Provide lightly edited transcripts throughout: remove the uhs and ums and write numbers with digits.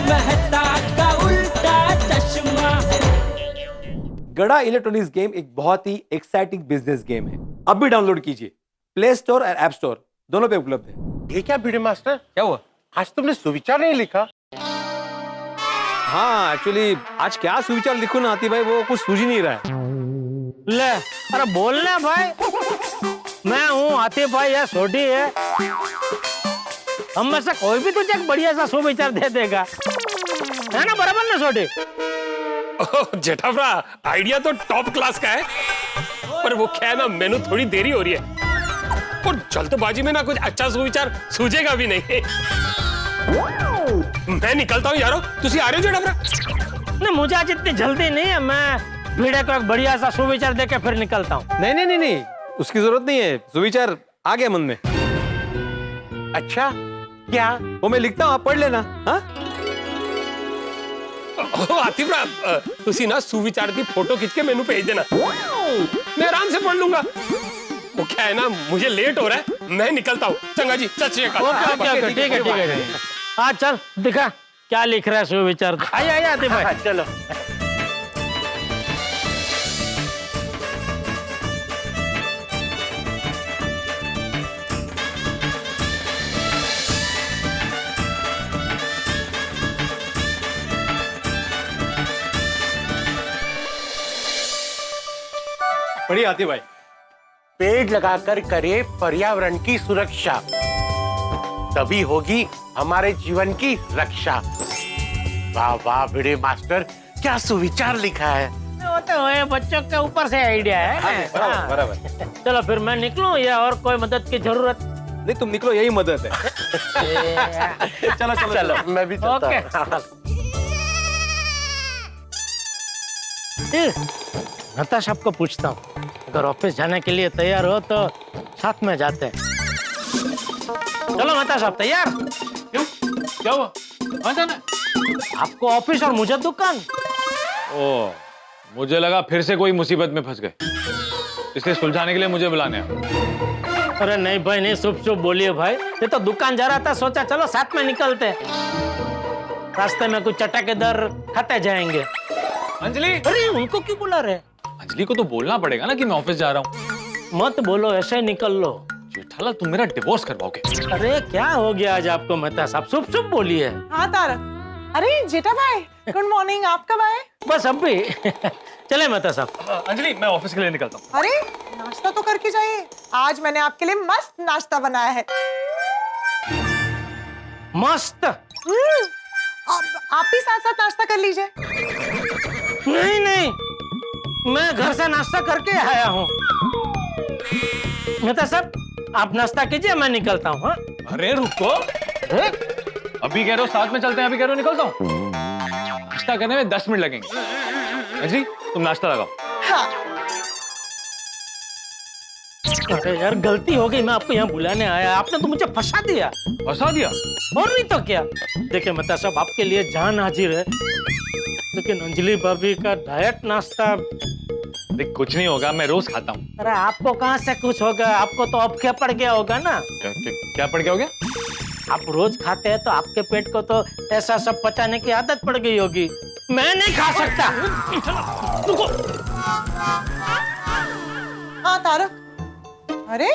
मेहता का उल्टा चश्मा। गड़ा इलेक्ट्रॉनिक्स गेम एक बहुत ही एक्साइटिंग बिजनेस गेम है। अब भी डाउनलोड कीजिए, प्ले स्टोर और ऐप स्टोर दोनों पे उपलब्ध है। ये क्या भिड़े मास्टर, क्या हुआ? आज तुमने सुविचार नहीं लिखा? हाँ एक्चुअली आज क्या सुविचार लिखूं ना आती भाई, वो कुछ सूझ ही नहीं रहा है। ले, अरे बोलना भाई, मैं हूँ आतिफ भाई, या छोटी है, हम में से कोई भी तुझे एक बढ़िया सा सुविचार दे देगा, है ना? बराबर ना छोटी? जेठाफरा, आइडिया तो टॉप क्लास का है, पर वो क्या है ना, मैंने थोड़ी देरी हो रही है और जल्दबाजी में ना कुछ अच्छा सुविचार सूझेगा भी नहीं। मैं निकलता हूँ यारो, तुसी आ रहे हो जेठाफरा? नहीं, मुझे आज इतनी जल्दी नहीं है, मैं भिड़े को एक बढ़िया सा सुविचार देके फिर निकलता हूँ। नहीं नहीं नहीं नहीं, उसकी जरूरत नहीं है, सुविचार आ गया मन में। अच्छा क्या? वो मैं लिखता हूँ, आप पढ़ लेना। हाँ आतिफ तुसी ना सुविचार की फोटो खींच के मेनू भेज देना, मैं आराम से पढ़ लूंगा। वो क्या है ना, मुझे लेट हो रहा है, मैं निकलता हूँ। चंगा जी, सत श्री अकाल। ओके, ठीक है। हाँ चल दिखा क्या लिख रहा है सुविचार। आइए आतिफ भाई, चलो। पढ़िए आतिफ भाई। पेड़ लगाकर करे पर्यावरण की सुरक्षा, तभी होगी हमारे जीवन की रक्षा। वाह वाह भिड़े मास्टर, क्या सुविचार लिखा है। वो तो है, बच्चों के ऊपर से आइडिया है। हाँ। बराबर। चलो फिर मैं निकलूं या और कोई मदद की जरूरत? नहीं तुम निकलो, यही मदद है। चलो चलो चलो, मैं भी चलता ओके। हूँ। नताशा आपको पूछता हूँ, अगर ऑफिस जाने के लिए तैयार हो तो साथ में जाते हैं। चलो नताशा, आप तैयार? क्यों, क्या हुआ? कहाँ जाना है? आपको ऑफिस और मुझे दुकान। ओ, मुझे लगा फिर से कोई मुसीबत में फंस गए, इसलिए सुलझाने के लिए मुझे बुलाने आए। अरे नहीं भाई नहीं, शुभ शुभ बोलिए भाई, ये तो दुकान जा रहा था, सोचा चलो साथ में निकलते, रास्ते में कुछ चटाकेदार खाते जाएंगे। अंजलि, अरे उनको क्यों बुला रहे? अंजलि को तो बोलना पड़ेगा ना कि मैं ऑफिस जा रहा हूँ। मत बोलो, ऐसे ही निकल लो। जेठालाल तुम मेरा डिवोर्स करवाओगे? अरे क्या हो गया आज आपको मेहता साहब, शुभ शुभ बोलिए। हाँ तारक। अरे जेठा भाई, गुड मॉर्निंग, आप कब आए? बस अब भी चले मेहता साहब। अंजलि मैं ऑफिस के लिए निकलता हूँ। अरे नाश्ता तो करके जाइए, आज मैंने आपके लिए मस्त नाश्ता बनाया है। मस्त? आप भी साथ साथ नाश्ता कर लीजिए। नहीं नहीं, मैं घर से नाश्ता करके आया हूँ। मेहता साहब आप नाश्ता कीजिए, मैं निकलता हूँ। अरे रुको, अभी कह रहे हो साथ में चलते हैं, अभी कह रहे हो निकलता हूँ। नाश्ता करने में 10 मिनट लगेंगे। अंजलि तुम नाश्ता लगाओ। हाँ। अरे यार गलती हो गई, मैं आपको यहाँ बुलाने आया, आपने तो मुझे फंसा दिया। फंसा दिया? और नहीं तो क्या। देखिए मेहता साहब, आपके लिए जान हाजिर है, लेकिन अंजलि भाभी का डाइट नाश्ता। देख कुछ नहीं होगा, मैं रोज खाता हूँ। अरे आपको कहाँ से कुछ होगा, आपको तो अब क्या पड़ गया होगा ना। क्या पड़ गया हो गया? आप रोज खाते हैं तो आपके पेट को तो ऐसा सब पचाने की आदत पड़ गई होगी, मैं नहीं खा सकता। रुको। हाँ तारक। अरे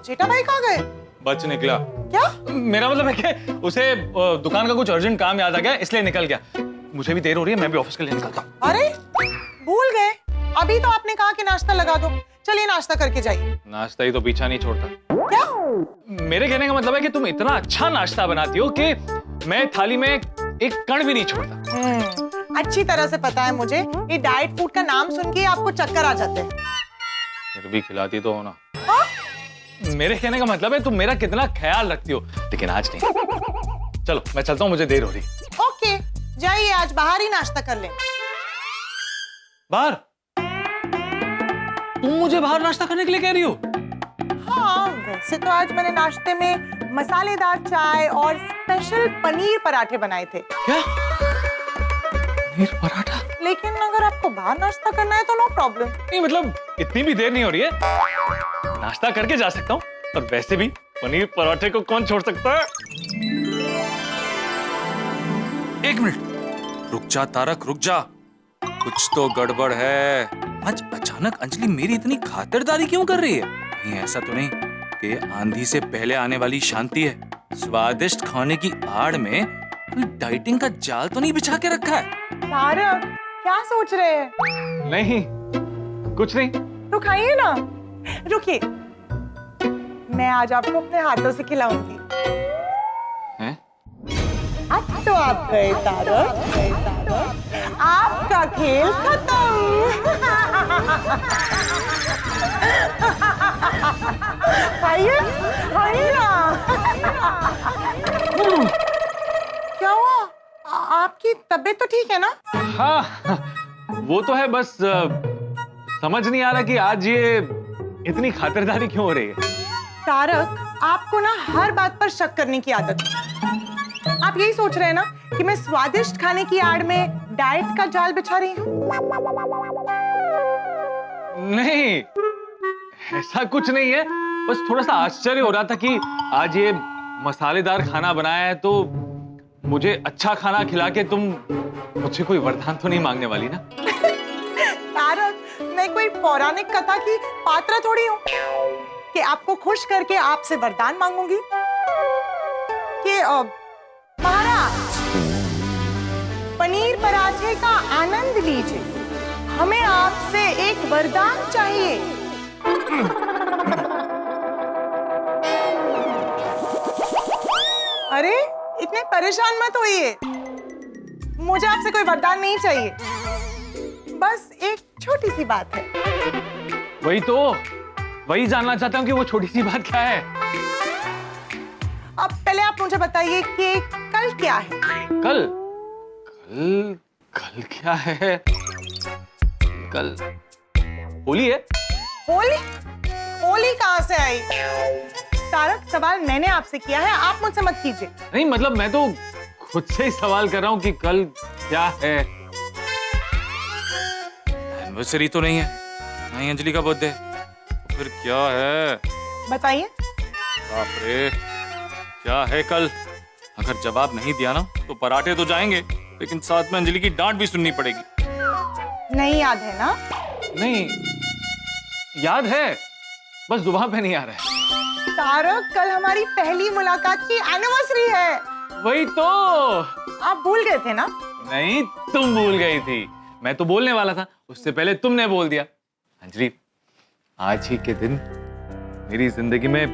जेठा भाई कहाँ गए? बच निकला। क्या? मेरा मतलब है कि उसे दुकान का कुछ अर्जेंट काम याद आ गया, इसलिए निकल गया। मुझे भी देर हो रही है, मैं भी ऑफिस के लिए निकलता हूँ। अरे भूल गए, अभी तो आपने कहा कि नाश्ता लगा दो, चलिए नाश्ता करके जाइए। नाश्ता ही तो पीछा नहीं छोड़ता। क्या? मेरे कहने का मतलब है कि तुम इतना अच्छा नाश्ता बनाती हो कि मैं थाली में एक कण भी नहीं छोड़ता। अच्छी तरह से पता है मुझे, ये डाइट फूड का नाम सुन के आपको चक्कर आ जाते हैं। फिर भी खिलाती तो हो ना। हाँ? मेरे कहने का मतलब है तुम मेरा कितना ख्याल रखती हो, लेकिन आज नहीं। चलो मैं चलता हूँ, मुझे देर हो रही। ओके जाइए, आज बाहर ही नाश्ता कर लें। बाहर? तुम मुझे बाहर नाश्ता करने के लिए कह रही हो? हाँ वैसे तो आज मैंने नाश्ते में मसालेदार चाय और स्पेशल पनीर पराठे बनाए थे। क्या? पनीर पराठा? लेकिन अगर आपको बाहर नाश्ता करना है तो नो प्रॉब्लम। नहीं मतलब इतनी भी देर नहीं हो रही है, नाश्ता करके जा सकता हूँ। और वैसे भी पनीर पराठे को कौन छोड़ सकता है? एक मिनट, रुक जा तारक, रुक जा। कुछ तो गड़बड़ है। आज अचानक अंजलि मेरी इतनी खातिरदारी क्यों कर रही है? कहीं ऐसा तो नहीं कि आंधी से पहले आने वाली शांति है? स्वादिष्ट खाने की आड़ में कोई डाइटिंग का जाल तो नहीं बिछा के रखा है? तारक, क्या सोच रहे हैं? नहीं, कुछ नहीं। तो खाइए ना। रुकिए, मैं आज आपको अपने हाथों से खिलाऊंगी। हैं? अब तो आप गए तारक, आपका खेल खत्म। खाइए, खाइए ना। क्या हुआ? आपकी तबीयत तो ठीक है ना? हाँ, वो तो है, बस समझ नहीं आ रहा कि आज ये इतनी खातिरदारी क्यों हो रही है। तारक, आपको ना हर बात पर शक करने की आदत है। आप यही सोच रहे हैं ना कि मैं स्वादिष्ट खाने की आड़ में डाइट का जाल बिछा रही हूँ? नहीं, ऐसा कुछ नहीं है। बस थोड़ा सा आश्चर्य हो रहा था कि आज ये मसालेदार खाना बनाया है, तो मुझे अच्छा खाना खिला के तुम मुझसे कोई वरदान तो नहीं मांगने वाली ना? तारक, मैं कोई पौराणिक कथा की पात्र थोड़ी हूँ कि आपको खुश करके आपसे वरदान मांगूंगी। कि महाराज, पनीर पराठे का आनंद लीजिए, हमें आपसे एक वरदान चाहिए। अरे, इतने परेशान मत होइए, मुझे आपसे कोई वरदान नहीं चाहिए, बस एक छोटी सी बात है। वही जानना चाहता हूँ कि वो छोटी सी बात क्या है। अब पहले आप मुझे बताइए कि कल क्या है? कल कल कल क्या है? कल होली है। होली? होली कहाँ से आई? तारक, सवाल मैंने आपसे किया है, आप मुझसे मत कीजिए। नहीं, मतलब मैं तो खुद से ही सवाल कर रहा हूँ कि कल क्या है। एनिवर्सरी तो नहीं है, नहीं अंजलि का बर्थडे, तो फिर क्या है? बताइए। बाप रे, क्या है कल? अगर जवाब नहीं दिया ना तो पराठे तो जाएंगे, लेकिन साथ में अंजलि की डांट भी सुननी पड़ेगी। नहीं याद है ना? नहीं याद है, बस जुबान पे नहीं आ रहा है। तारक, कल हमारी पहली मुलाकात की एनिवर्सरी है। वही तो। आप भूल गए थे ना? नहीं, तुम भूल गई थी। मैं तो बोलने वाला था, उससे पहले तुमने बोल दिया। अंजलि, आज ही के दिन मेरी जिंदगी में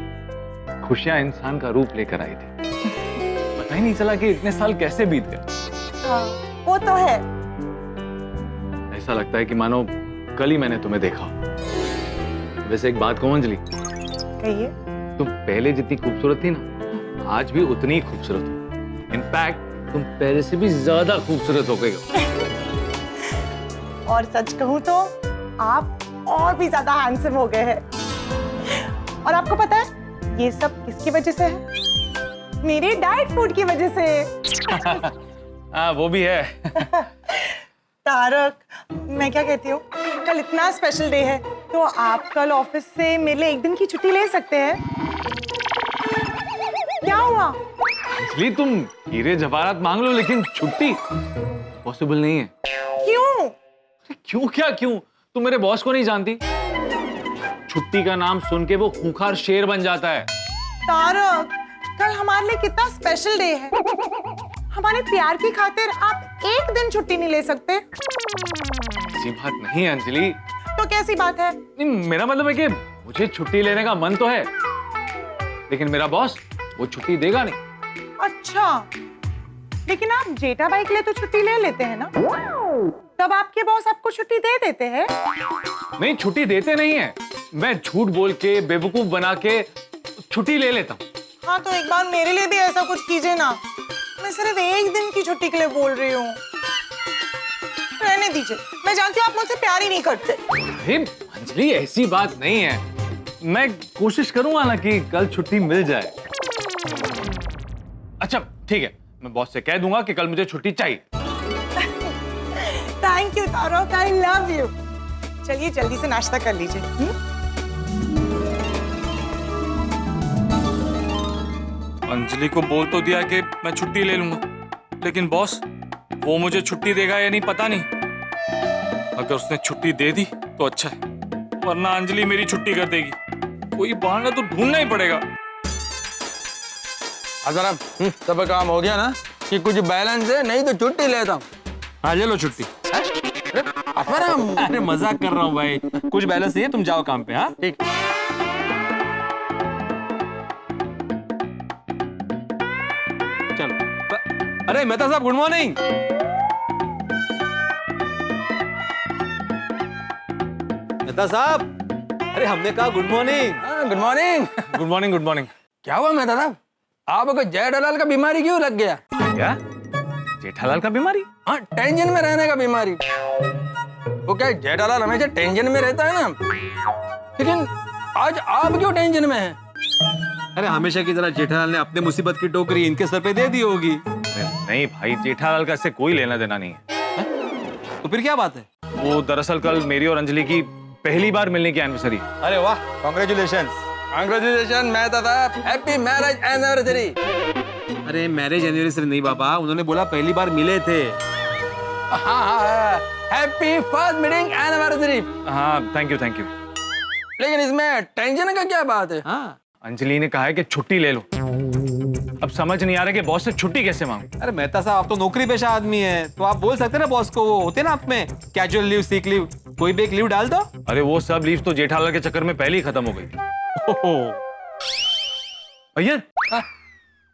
खुशियां इंसान का रूप लेकर आई थी। पता ही नहीं चला कि इतने साल कैसे बीत गए। हाँ, वो तो है। ऐसा लगता है कि मानो कल ही मैंने तुम्हें देखा हो। वैसे एक बात कहूं अंजलि, कहिए। तुम पहले जितनी खूबसूरत थी ना, आज भी उतनी ही खूबसूरत हो। इनफैक्ट तुम पहले से भी ज्यादा खूबसूरत हो गई हो। और सच कहूं तो आप और भी ज्यादा हैंडसम हो गए हैं। और आपको पता है ये सब किसकी वजह से है? मेरी डाइट फूड की वजह से। हाँ, वो भी है। तारक, मैं क्या कहती हूँ, कल इतना स्पेशल डे है, तो आप कल ऑफिस से मेरे लिए एक दिन की छुट्टी ले सकते हैं। क्या हुआ? अंजलि, तुम हीरे जवाहरात मांग लो, लेकिन छुट्टी पॉसिबल नहीं है। क्यों? क्यों क्या क्यों? तुम मेरे बॉस को नहीं जानती? छुट्टी का नाम सुन के वो खूंखार शेर बन जाता है। तारक, कल हमारे लिए कितना स्पेशल डे है। हमारे प्यार की खातिर आप एक दिन छुट्टी नहीं ले सकते? ऐसी बात नहीं है अंजलि। तो कैसी बात है? नहीं, मेरा मतलब है कि मुझे छुट्टी लेने का मन तो है, लेकिन मेरा बॉस वो छुट्टी देगा नहीं। अच्छा, लेकिन आप जेठा भाई के लिए तो छुट्टी ले लेते हैं ना? तब आपके बॉस आपको छुट्टी दे देते हैं? नहीं, छुट्टी देते नहीं है, मैं झूठ बोल के बेवकूफ बना के छुट्टी ले लेता हूँ। हाँ, तो एक बार मेरे लिए भी ऐसा कुछ कीजिए ना। मैं सिर्फ एक दिन की छुट्टी के लिए बोल रही हूँ। रहने दीजिए, मैं जानती हूँ आप मुझसे प्यार ही नहीं करते। अरे अंजलि, ऐसी बात नहीं है, मैं कोशिश करूंगा ना कि कल छुट्टी मिल जाए। अच्छा ठीक है, मैं बॉस से कह दूंगा कि कल मुझे छुट्टी चाहिए। Thank you Tarak, I love you. चलिए जल्दी से नाश्ता कर लीजिए। अंजलि को बोल तो दिया कि मैं छुट्टी ले लूंगा, लेकिन बॉस वो मुझे छुट्टी देगा या नहीं पता नहीं। अगर उसने छुट्टी दे दी तो अच्छा है, वरना अंजलि मेरी छुट्टी कर देगी। कोई बहाना तो ढूंढना ही पड़ेगा। अगर सब काम हो गया ना कि कुछ बैलेंस है, नहीं तो छुट्टी लेता हूँ। हाँ ले लो छुट्टी। अरे मजाक कर रहा हूँ भाई, कुछ बैलेंस नहीं है, तुम जाओ काम पे। हाँ ठीक। चलो। अरे मेहता साहब गुड मॉर्निंग। मेहता साहब, अरे हमने कहा good morning. Good morning. Good morning good morning. क्या हुआ मेहता साहब, आपको जेठालाल का बीमारी क्यों लग गया? क्या जेठालाल का बीमारी? हाँ, टेंशन में रहने का बीमारी। वो क्या जेठालाल हमेशा टेंशन में रहता है ना, लेकिन आज आप क्यों टेंशन में हैं? अरे हमेशा की तरह जेठालाल ने अपने मुसीबत की टोकरी इनके सर पे दे दी होगी। नहीं भाई, जेठालाल का इससे कोई लेना देना नहीं है। तो फिर क्या बात है? वो दरअसल कल मेरी और अंजलि की पहली बार मिलने की एनिवर्सरी। अरे वाह, कॉन्ग्रेचुलेशंस। कांग्रेचुलेशन मेहता साहब, हैप्पी मैरिज एनिवर्सरी। अरे मैरिज एनिवर्सरी नहीं बाबा, उन्होंने बोला पहली बार मिले थे। हाँ, हैप्पी फर्स्ट मीटिंग एनिवर्सरी। हाँ थैंक यू। लेकिन इसमें टेंशन का क्या बात है? हाँ अंजलि ने कहा है कि छुट्टी ले लो। अब समझ नहीं आ रहा कि बॉस से छुट्टी कैसे मांगू। अरे मेहता साहब, आप तो नौकरी पेशा आदमी है, तो आप बोल सकते हैं ना बॉस को, वो होते ना आप में कैजुअल लीव, सीक लीव, कोई भी एक लीव डाल दो। अरे वो सब लीव तो जेठालाल के चक्कर में पहले ही खत्म हो गई। भैया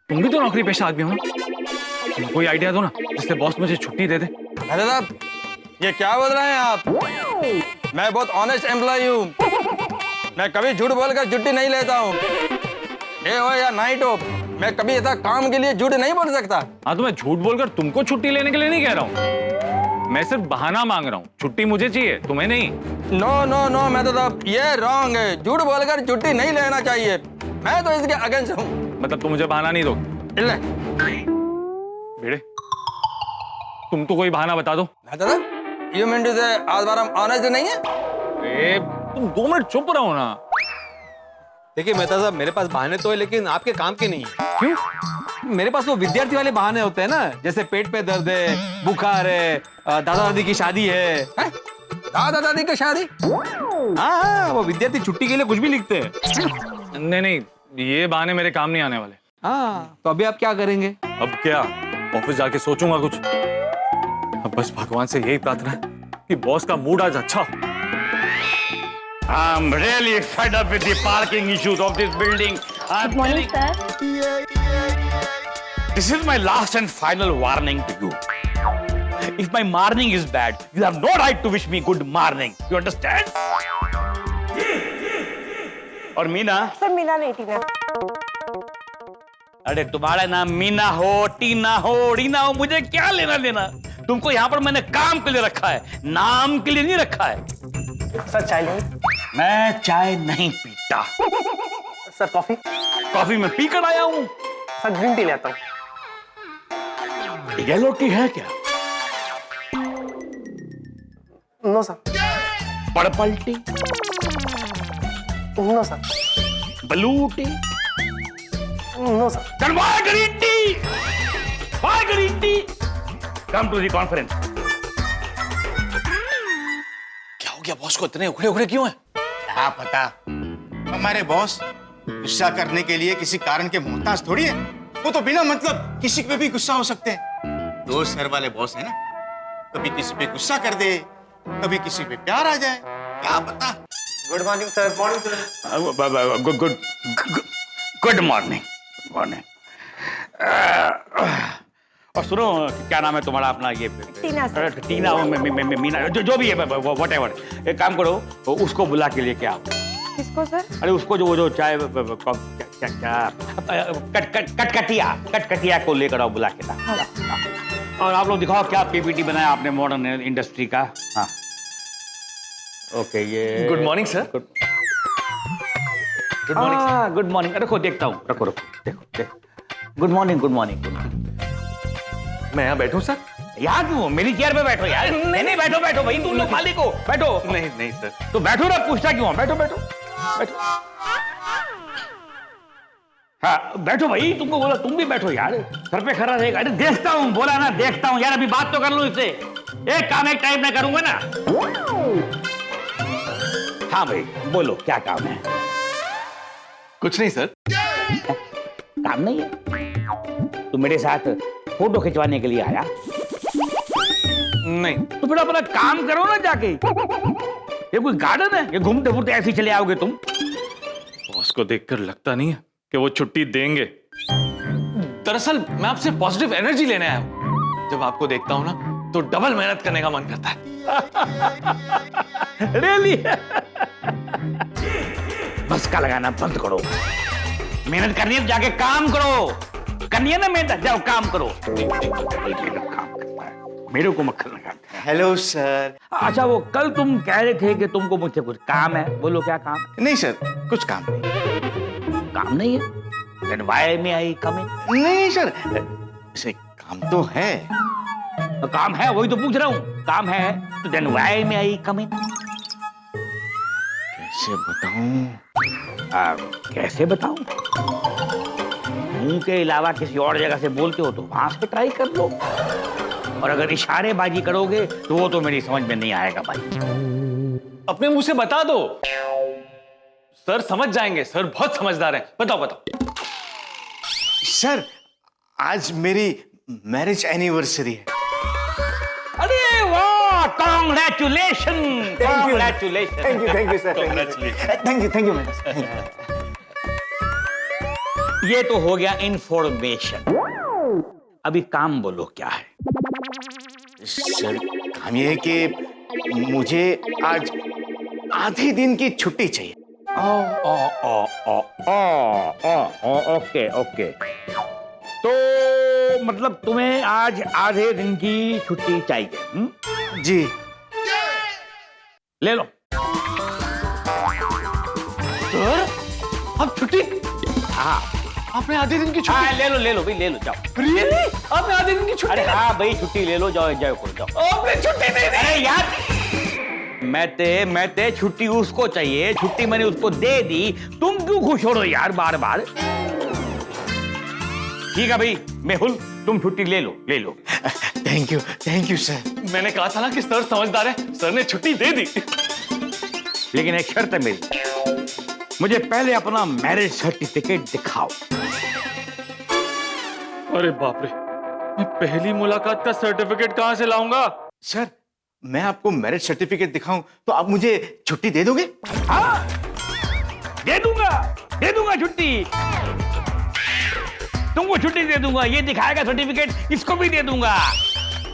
तुम भी तो नौकरी पेशा आदमी हो ना, तुम कोई आइडिया दो ना जिससे बॉस मुझे छुट्टी दे दे। मेहता साहब, ये क्या बोल रहे हैं आप? मैं बहुत ऑनेस्ट एम्प्लॉय हूँ, मैं कभी झूठ बोलकर छुट्टी नहीं लेता हूँ। डे हो या नाइट हो, मैं कभी ऐसा काम के लिए झूठ नहीं बोल सकता। हाँ तो मैं झूठ बोलकर तुमको छुट्टी लेने के लिए नहीं कह रहा हूँ, मैं सिर्फ बहाना मांग रहा हूँ। छुट्टी मुझे चाहिए, तुम्हें नहीं। नो नो नो मेहता साहब, ये रॉन्ग है, झूठ बोलकर छुट्टी नहीं लेना चाहिए। मैं तो इसके अगेंस्ट हूँ। मतलब तुम मुझे बहाना नहीं दो? भिड़े, तुम तो कोई बहाना बता दो। मेहता साहब, यू मीन टू से आज बार हम ऑनेस्ट नहीं है? ए, तुम 2 मिनट चुप रहो ना। देखिए मेहता साहब, मेरे पास बहाने तो है, लेकिन आपके काम के नहीं है। क्यों? मेरे पास वो विद्यार्थी वाले बहाने होते हैं ना, जैसे पेट पे दर्द है, बुखार है, दादा दादी की शादी है। दादा दादी की शादी? हाँ, वो विद्यार्थी छुट्टी के लिए कुछ भी लिखते हैं। नहीं, ये बहाने मेरे काम नहीं आने वाले। हाँ, तो अभी आप क्या करेंगे? अब क्या, ऑफिस जाके सोचूंगा कुछ। अब बस भगवान से यही प्रार्थना है कि बॉस का मूड आज अच्छा हो। I'm really fed up with the parking issues of this building. I'm Morning, telling- sir. This is my last and final warning to you. If my morning is bad, you have no right to wish me good morning. You understand? और Meena? Sir Meena नहीं टीना। अरे तुम्हारा नाम मीना हो, टीना हो, रीना हो, मुझे क्या लेना देना? तुमको यहाँ पर मैंने काम के लिए रखा है, नाम के लिए नहीं रखा है। सर चाय लेंगे? मैं चाय नहीं पीता। Sir coffee? कॉफी में पी कर आया हूँ। सर ग्रीन टी लेता हूँ। येलो टी है क्या? No sir. Purple tea? No sir. Blue tea? No sir. Then why green tea? Why green tea? Come to the conference. क्या हो गया बॉस को, इतने उखड़े उखड़े क्यों हैं? क्या पता, हमारे बॉस गुस्सा करने के लिए किसी कारण के मोहताज थोड़ी है। वो तो बिना मतलब किसी पे भी गुस्सा हो सकते हैं। दो सर वाले बॉस है ना, कभी किसी पे गुस्सा कर दे, कभी किसी पे प्यार आ जाए, क्या पता। Good morning sir. Morning sir. Good morning. और सुनो, क्या नाम है तुम्हारा अपना? ये टीना सर। टीना हो, मीना, जो भी है, व्हाटएवर। एक काम करो, उसको बुला के लिए क्या? किसको सर? अरे उसको जो वो जो चाय कटकटिया को लेकर आओ, बुला के ला। और आप लोग दिखाओ क्या पीपीटी बनाया आपने मॉडर्न इंडस्ट्री का। हाँ ओके, ये good morning sir. Good morning. Good morning. रखो, देखता हूँ, रखो देखो। Good morning. मैं यहाँ बैठूं सर? यहाँ क्यों? मेरी चेयर पे बैठो यार। नहीं, बैठो भाई, तुम लोग मालिक हो, बैठो। नहीं सर। तो बैठो ना, पूछता क्यों? बैठो। हाँ बैठो भाई, तुमको बोला तुम भी बैठो यार, सर पे खड़ा रहेगा। अरे देखता हूँ, बोला ना देखता हूँ यार, अभी बात तो कर लूँ इससे। एक काम एक टाइम में करूंगा ना। हाँ भाई बोलो क्या काम है? कुछ नहीं सर। काम नहीं है? तू मेरे साथ फोटो खिंचवाने के लिए आया? नहीं। तो फिर अपना काम करो ना जाके। ये कोई गार्डन है कि घूमते फिरते ऐसे ही चले आओगे तुम? बॉस को देखकर लगता नहीं है कि वो छुट्टी देंगे। दरअसल मैं आपसे पॉजिटिव एनर्जी लेने आया हूँ। जब आपको देखता हूँ ना तो डबल मेहनत करने का मन करता है। रियली? बस का लगाना बंद करो, मेहनत करनी है जाके काम करो। करनी है ना मेहनत, जाओ काम करो। मेहनत काम करता है, मेरे को मक्खन लगाता है। Hello sir. अच्छा वो कल तुम कह रहे थे कि तुमको मुझसे कुछ काम है, बोलो क्या काम है? नहीं सर, कुछ काम नहीं। काम नहीं है? Then why may I come in? नहीं सर, ऐसे काम तो है। काम है वही तो पूछ रहा हूँ, काम है तो then why may I come in? कैसे बताऊं? कैसे बताऊं? मुंह के अलावा किसी और जगह से बोलते हो तो वहां से ट्राई कर लो, और अगर इशारेबाजी करोगे तो वो तो मेरी समझ में नहीं आएगा भाई। अपने मुंह से बता दो, सर समझ जाएंगे। सर बहुत समझदार हैं। बताओ बताओ। सर आज मेरी मैरिज एनिवर्सरी है। अरे वाह, congratulation. Congratulation. Thank you sir. Thank you madam. ये तो हो गया इंफॉर्मेशन। अभी काम बोलो क्या है? सर काम ये है कि मुझे आज आधे दिन की छुट्टी चाहिए। ओके ओके, तो मतलब तुम्हें आज आधे दिन की छुट्टी चाहिए? जी। ले लो। सर अब छुट्टी? हाँ आपने आधे दिन की छुट्टी? हाँ ले लो भाई, ले लो, जाओ। रियली? आपने आधे दिन की छुट्टी? अरे हाँ भाई छुट्टी ले लो, जाओ एंजॉय करो, जाओ। आपने छुट्टी नहीं दी? अरे यार मैं ते छुट्टी उसको चाहिए, छुट्टी मैंने उसको दे दी, तुम क्यों खुश हो रहे हो यार बार बार? ठीक है भाई मेहुल, तुम छुट्टी ले लो, ले लो। Thank you sir. मैंने कहा था ना कि सर समझदार है, सर ने छुट्टी दे दी। लेकिन एक शर्त है मेरी, मुझे पहले अपना मैरिज सर्टिफिकेट दिखाओ। अरे बाप रे, मैं पहली मुलाकात का सर्टिफिकेट कहां से लाऊंगा? सर मैं आपको मैरिज सर्टिफिकेट दिखाऊं तो आप मुझे छुट्टी दे दोगे? हाँ दे दूंगा छुट्टी, तुमको छुट्टी दे दूंगा। ये दिखाएगा सर्टिफिकेट, इसको भी दे दूंगा।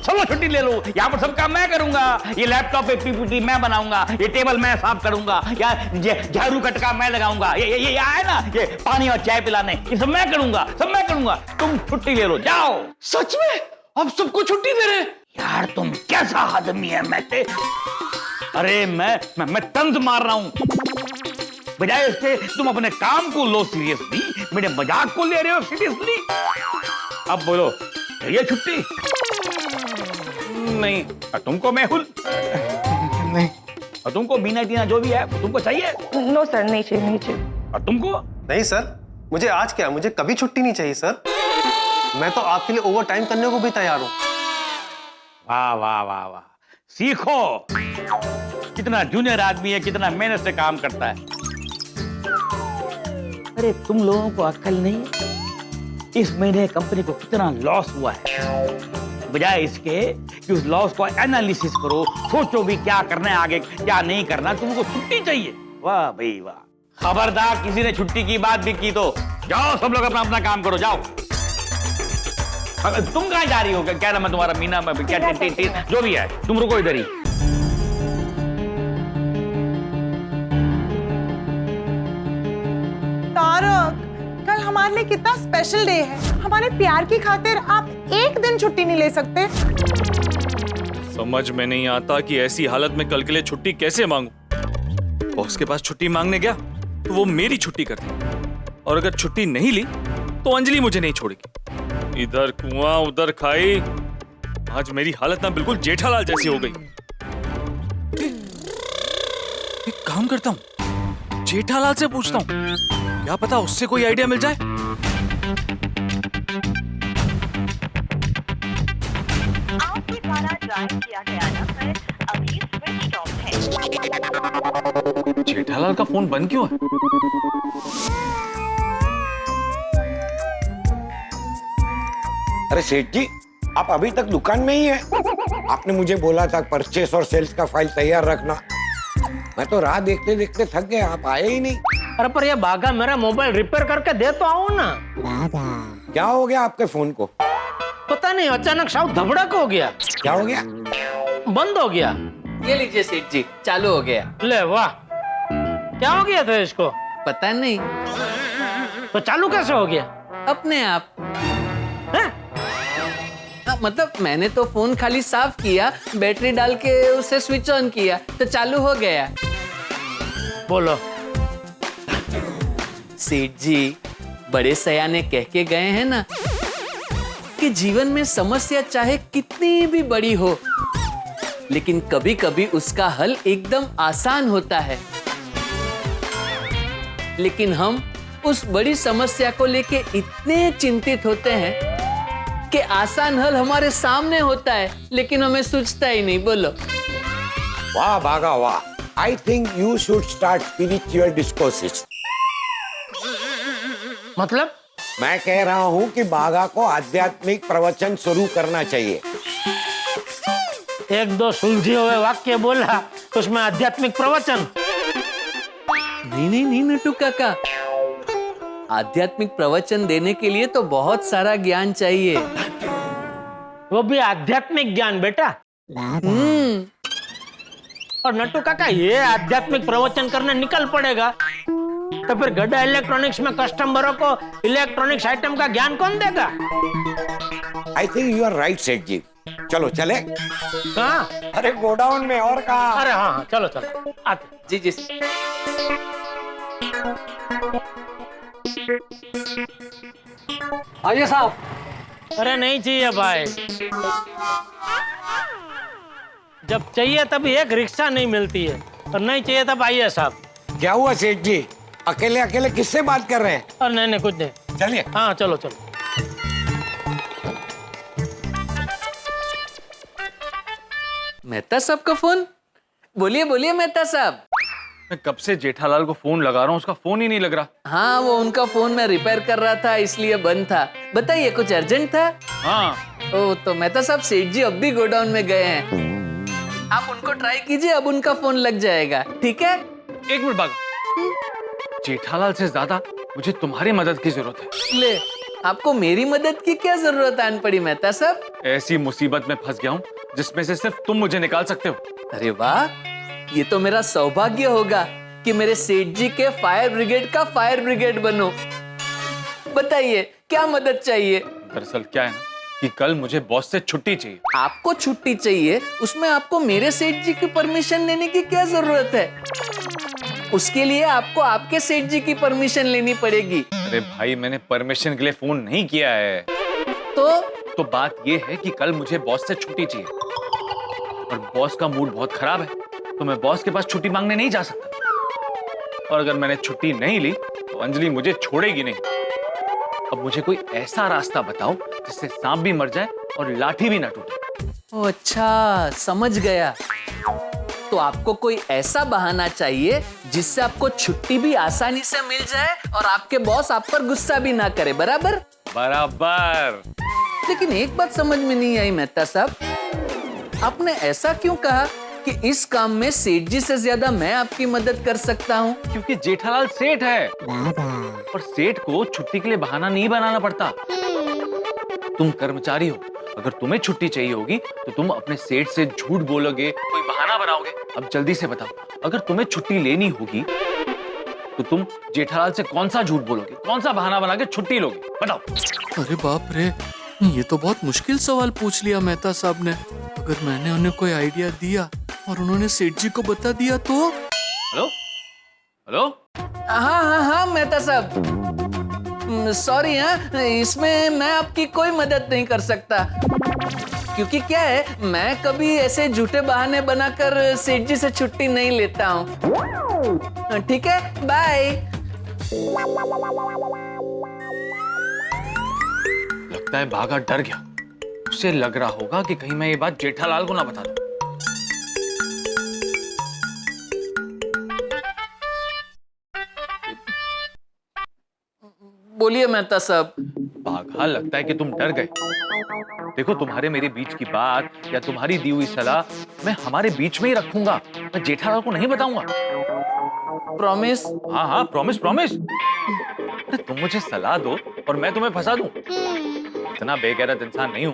चलो छुट्टी ले लो, यहाँ पर सब काम मैं करूंगा। ये लैपटॉप पे पीपीटी मैं बनाऊंगा, ये टेबल मैं साफ करूंगा, या झाड़ू कटका मैं लगाऊंगा, ये आए ना ये पानी और चाय पिलाने, ये सब मैं करूंगा, तुम छुट्टी ले लो, जाओ। सच में आप सबको छुट्टी दे रहे हैं? यार तुम कैसा आदमी है मैते? अरे मैं तंज मार रहा हूं, बजाय इसके तुम अपने काम को लो सीरियसली, मेरे मजाक को ले रहे हो सीरियसली। अब बोलो ये छुट्टी? नहीं। और तुमको मेहुल? नहीं। और तुमको बीना टीना जो भी है तुमको चाहिए? नो सर, नहीं चाहिए। और तुमको? नहीं सर, मुझे आज क्या, मुझे कभी छुट्टी नहीं चाहिए सर। मैं तो आपके लिए ओवर टाइम करने को भी तैयार हूं। वाह वाह वाह वाह, सीखो कितना जूनियर आदमी है, कितना मेहनत से काम करता है। अरे तुम लोगों को अक्ल नहीं है? इस महीने कंपनी को कितना लॉस हुआ है, बजाय इसके कि उस लॉस को एनालिसिस करो, सोचो भी क्या करना है आगे, क्या नहीं करना, तुमको छुट्टी चाहिए। वाह भाई वाह। खबरदार किसी ने छुट्टी की बात भी की तो जाओ सब लोग अपना अपना काम करो, जाओ। तुम कहाँ जा रही हो? क्या नाम है तुम्हारा? मीना में क्या जो भी है, तुम रुको इधर ही। तारक, कल हमारे लिए कितना स्पेशल डे है। हमारे प्यार की खातिर आप एक दिन छुट्टी नहीं ले सकते? समझ में नहीं आता कि ऐसी हालत में कल के लिए छुट्टी कैसे मांगू। बॉस के पास छुट्टी मांगने गया तो वो मेरी छुट्टी करती, और अगर छुट्टी नहीं ली तो अंजलि मुझे नहीं छोड़ेगी। इधर कुआं उधर खाई, आज मेरी हालत ना बिल्कुल जेठालाल जैसी हो गई। एक काम करता हूं, जेठालाल से पूछता हूं, क्या पता उससे कोई आइडिया मिल जाए। आपके द्वारा डायल किया गया नंबर अभी स्विच ऑफ है। जेठालाल का फोन बंद क्यों है? अरे सेठ जी, आप अभी तक दुकान में ही हैं? आपने मुझे बोला था परचेस और सेल्स का फाइल तैयार रखना। मैं तो राह देखते देखते थक गया, आप आए ही नहीं। अरे पर ये भागा मेरा मोबाइल रिपेयर करके दे तो आओ ना। क्या हो गया आपके फोन को? पता नहीं, अचानक साव धबड़क हो गया। क्या हो गया? बंद हो गया। ये लीजिए सेठ जी, चालू हो गया। ले वाह, क्या हो गया था इसको? पता नहीं। तो चालू कैसे हो गया? अपने आप। मतलब मैंने तो फोन खाली साफ किया, बैटरी डाल के उसे स्विच ऑन किया तो चालू हो गया। बोलो। सेठ जी, बड़े सयाने कह के गए हैं ना कि जीवन में समस्या चाहे कितनी भी बड़ी हो, लेकिन कभी कभी उसका हल एकदम आसान होता है। लेकिन हम उस बड़ी समस्या को लेके इतने चिंतित होते हैं कि आसान हल हमारे सामने होता है, लेकिन हमें सूझता ही नहीं। बोलो। वाह भागा वाह, आई think you should start spiritual discourses. मतलब? मैं कह रहा हूँ कि बागा को आध्यात्मिक प्रवचन शुरू करना चाहिए। एक दो सुलझे हुए वाक्य बोला, उसमें आध्यात्मिक प्रवचन? नहीं नटू काका, आध्यात्मिक प्रवचन देने के लिए तो बहुत सारा ज्ञान चाहिए। वो भी आध्यात्मिक ज्ञान बेटा। और नट्टू काका ये आध्यात्मिक प्रवचन करने निकल पड़ेगा तो फिर गड्ढा इलेक्ट्रॉनिक्स में कस्टमरों को इलेक्ट्रॉनिक्स आइटम का ज्ञान कौन देगा? I think you are right Seth ji, चलो चले। कहाँ? अरे गोडाउन में। और कहाँ? अरे हाँ चलो चलो आते। जी। आइए साहब। अरे नहीं चाहिए भाई, जब चाहिए तभी एक रिक्शा नहीं मिलती है, और नहीं चाहिए तब आइए साहब। क्या हुआ सेठ जी, अकेले अकेले किससे बात कर रहे हैं? और नहीं कुछ नहीं, चलिए। हाँ चलो चलो। मेहता साहब का फोन? बोलिए मेहता साहब। मैं कब से जेठालाल को फोन लगा रहा हूँ, उसका फोन ही नहीं लग रहा। हाँ, वो उनका फोन मैं रिपेयर कर रहा था इसलिए बंद था। बताइए, कुछ अर्जेंट था? हाँ। ओ, तो मेहता साहब सेठ जी अब भी गोडाउन में गए हैं। आप उनको ट्राई कीजिए, अब उनका फोन लग जाएगा। ठीक है? एक मिनट बागा, जेठालाल से ज्यादा मुझे तुम्हारी मदद की जरूरत है। ले, आपको मेरी मदद की क्या जरूरत आन पड़ी मेहता साहब? ऐसी मुसीबत में फंस गया हूँ जिसमें से सिर्फ तुम मुझे निकाल सकते हो। अरे वाह, ये तो मेरा सौभाग्य होगा कि मेरे सेठ जी के फायर ब्रिगेड का फायर ब्रिगेड बनो। बताइए क्या मदद चाहिए? दरअसल क्या है ना कि कल मुझे बॉस से छुट्टी चाहिए। आपको छुट्टी चाहिए? उसमें आपको मेरे सेठ जी की परमिशन लेने की क्या जरूरत है? उसके लिए आपको आपके सेठ जी की परमिशन लेनी पड़ेगी। अरे भाई, मैंने परमिशन के लिए फोन नहीं किया है। तो बात ये है कि कल मुझे बॉस से छुट्टी चाहिए और बॉस का मूड बहुत खराब है, तो मैं बॉस के पास छुट्टी मांगने नहीं जा सकता। और अगर मैंने छुट्टी नहीं ली तो अंजलि मुझे छोड़ेगी नहीं। अब मुझे कोई ऐसा रास्ता बताओ जिससे सांप भी मर जाए और लाठी भी ना टूटे। ओ अच्छा, समझ गया। तो आपको कोई ऐसा बहाना चाहिए जिससे आपको छुट्टी भी आसानी से मिल जाए और आपके बॉस आप पर गुस्सा भी ना करे। बराबर? बराबर। लेकिन एक बात समझ में नहीं आई मेहता साहब, आपने ऐसा क्यों कहा कि इस काम में सेठ जी से ज्यादा मैं आपकी मदद कर सकता हूँ? क्योंकि जेठालाल सेठ है और सेठ को छुट्टी के लिए बहाना नहीं बनाना पड़ता। तुम कर्मचारी हो, अगर तुम्हें छुट्टी चाहिए होगी तो तुम अपने सेठ से झूठ बोलोगे, कोई बहाना बनाओगे। अब जल्दी से बताओ, अगर तुम्हें छुट्टी लेनी होगी तो तुम जेठालाल से कौन सा झूठ बोलोगे, कौन सा बहाना बना के छुट्टी लोगे? बताओ। अरे बाप रे, ये तो बहुत मुश्किल सवाल पूछ लिया मेहता साहब ने। अगर मैंने उन्हें कोई आइडिया दिया और उन्होंने सेठ जी को बता दिया तो? Hello hello. हाँ मेहता साहब, सॉरी। हाँ, इसमें मैं आपकी कोई मदद नहीं कर सकता, क्योंकि क्या है, मैं कभी ऐसे झूठे बहाने बनाकर सेठ जी से छुट्टी नहीं लेता हूँ। ठीक है, बाय। लगता है भागा डर गया। उसे लग रहा होगा कि कहीं मैं ये बात जेठालाल को ना बता दूं। बोलिए मेहता साहब। पागल, लगता है कि तुम डर गए। देखो, तुम्हारे मेरे बीच की बात या तुम्हारी दी हुई सलाह मैं हमारे बीच में ही रखूंगा, मैं जेठालाल को नहीं बताऊंगा। प्रॉमिस? हाँ हाँ, प्रॉमिस प्रॉमिस। अरे तुम मुझे सलाह दो और मैं तुम्हें फंसा दूं। इतना बेगैरत इंसान नहीं हूं।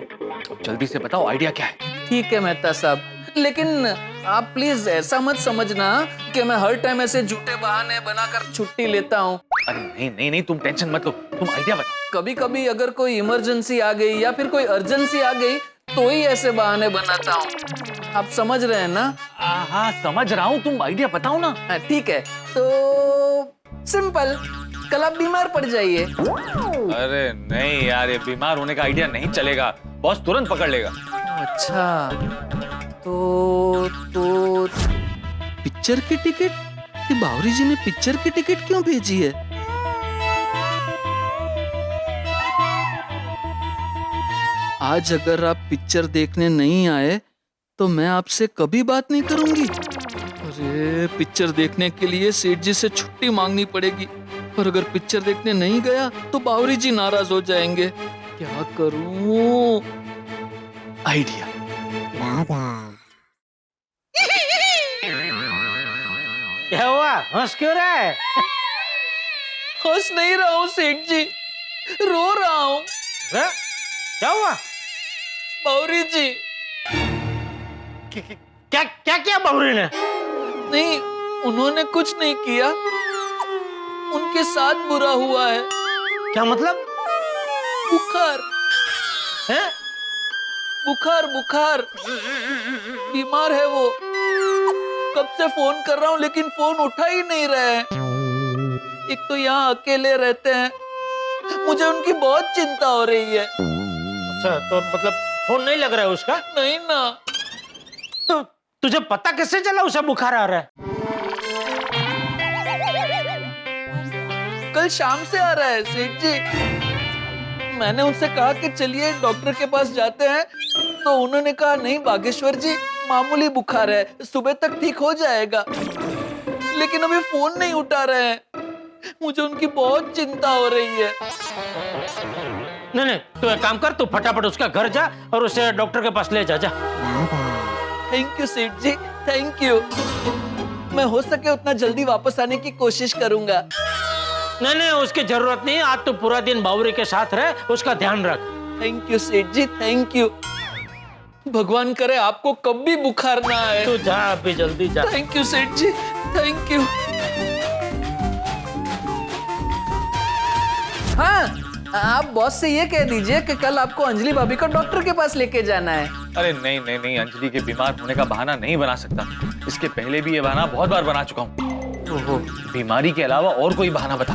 अब जल्दी से बताओ, आइडिया क्या है? ठीक है मेहता साहब, लेकिन आप प्लीज ऐसा मत समझना कि मैं हर टाइम ऐसे झूठे बहाने बनाकर छुट्टी लेता हूँ। अरे नहीं नहीं नहीं, तुम टेंशन मत लो, तुम आइडिया बताओ। कभी कभी अगर कोई इमरजेंसी आ गई या फिर कोई अर्जेंसी आ गई तो ही ऐसे बहाने बनाता हूँ। आप समझ रहे हैं ना? हाँ समझ रहा हूँ, तुम आइडिया बताओ ना। ठीक है, तो सिंपल, कल आप बीमार पड़ जाइए। अरे नहीं यार, ये बीमार होने का आइडिया नहीं चलेगा, बॉस तुरंत पकड़ लेगा। अच्छा, तो पिक्चर की टिकट? ये बावरी जी ने पिक्चर की टिकट क्यों भेजी है? आज अगर आप पिक्चर देखने नहीं आए तो मैं आपसे कभी बात नहीं करूंगी। अरे पिक्चर देखने के लिए सेठ जी से छुट्टी मांगनी पड़ेगी, और अगर पिक्चर देखने नहीं गया तो बावरी जी नाराज हो जाएंगे। क्या करूं? आइडिया। क्या हुआ, हंस क्यों रहा है? हंस नहीं रहा हूँ सेठ जी, रो रहा हूँ। क्या हुआ? बावरी जी। क्या क्या क्या बावरी ने? नहीं, उन्होंने कुछ नहीं किया, उनके साथ बुरा हुआ है। क्या मतलब? बुखार है? बुखार बुखार, बीमार है वो। कब से फोन कर रहा हूँ लेकिन फोन उठा ही नहीं रहे हैं। एक तो यहाँ अकेले रहते हैं, मुझे उनकी बहुत चिंता हो रही है। अच्छा, तो मतलब फोन नहीं लग रहा है उसका? नहीं ना। तो तुझे पता कैसे चला उसे बुखार आ रहा है? कल शाम से आ रहा है सेठ जी। मैंने उनसे कहा कि चलिए डॉक्टर के पास जाते हैं, तो उन्होंने कहा नहीं बागेश्वर जी, मामूली बुखार है, सुबह तक ठीक हो जाएगा। लेकिन अभी फोन नहीं उठा रहे हैं, मुझे उनकी बहुत चिंता हो रही है। नहीं, तू एक काम कर, तू फटाफट उसका घर जा और उसे डॉक्टर के पास ले जा। थैंक यू सेठ जी, थैंक यू। मैं हो सके उतना जल्दी वापस आने की कोशिश करूंगा। नहीं, उसकी जरूरत नहीं। आज तो पूरा दिन बावरी के साथ रहे, उसका ध्यान रख। थैंक यू सेठ जी, थैंक यू। भगवान करे आपको कभी बुखार ना आए। तू जा अभी, जल्दी जा। थैंक यू सेठ जी, थैंक यू। हाँ, आप बॉस से ये कह दीजिए कि कल आपको अंजलि भाभी को डॉक्टर के पास लेके जाना है। अरे नहीं नहीं नहीं, अंजलि के बीमार होने का बहाना नहीं बना सकता। इसके पहले भी ये बहाना बहुत बार बना चुका हूँ। ओहो, बीमारी के अलावा और कोई बहाना बता।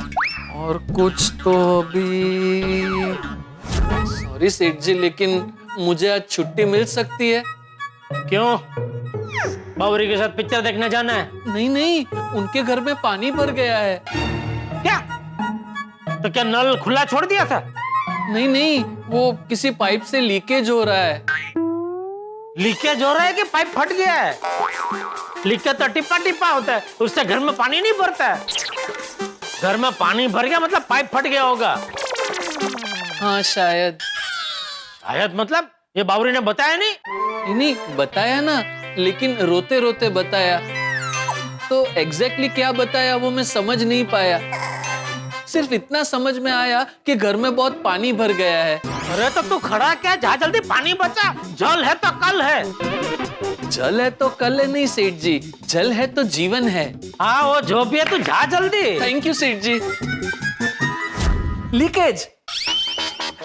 और कुछ तो अभी। सॉरी सेठ जी, लेकिन मुझे आज छुट्टी मिल सकती है? क्यों? बावरी के साथ पिक्चर देखने जाना है? नहीं नहीं, उनके घर में पानी भर गया है। क्या? तो क्या नल खुला छोड़ दिया था? नहीं नहीं, वो किसी पाइप से लीकेज हो रहा है। लीकेज हो रहा है कि पाइप फट गया है? लीकेज तो टिप्पा टिप्पा होता है, उससे घर में पानी नहीं भरता है। घर में पानी भर गया मतलब पाइप फट गया होगा। हाँ शायद। शायद मतलब? ये बावरी ने बताया नहीं? नहीं बताया ना, लेकिन रोते रोते बताया। तो एग्जैक्टली क्या बताया वो मैं समझ नहीं पाया। सिर्फ इतना समझ में आया कि घर में बहुत पानी भर गया है। अरे तो तू खड़ा क्या? जा जल्दी, पानी बचा। जल है तो कल है। जल है तो कल है नहीं सेठ जी, जल है तो जीवन है। हाँ, वो जो भी है, तू जा जल्दी। थैंक यू सेठ जी। लीकेज,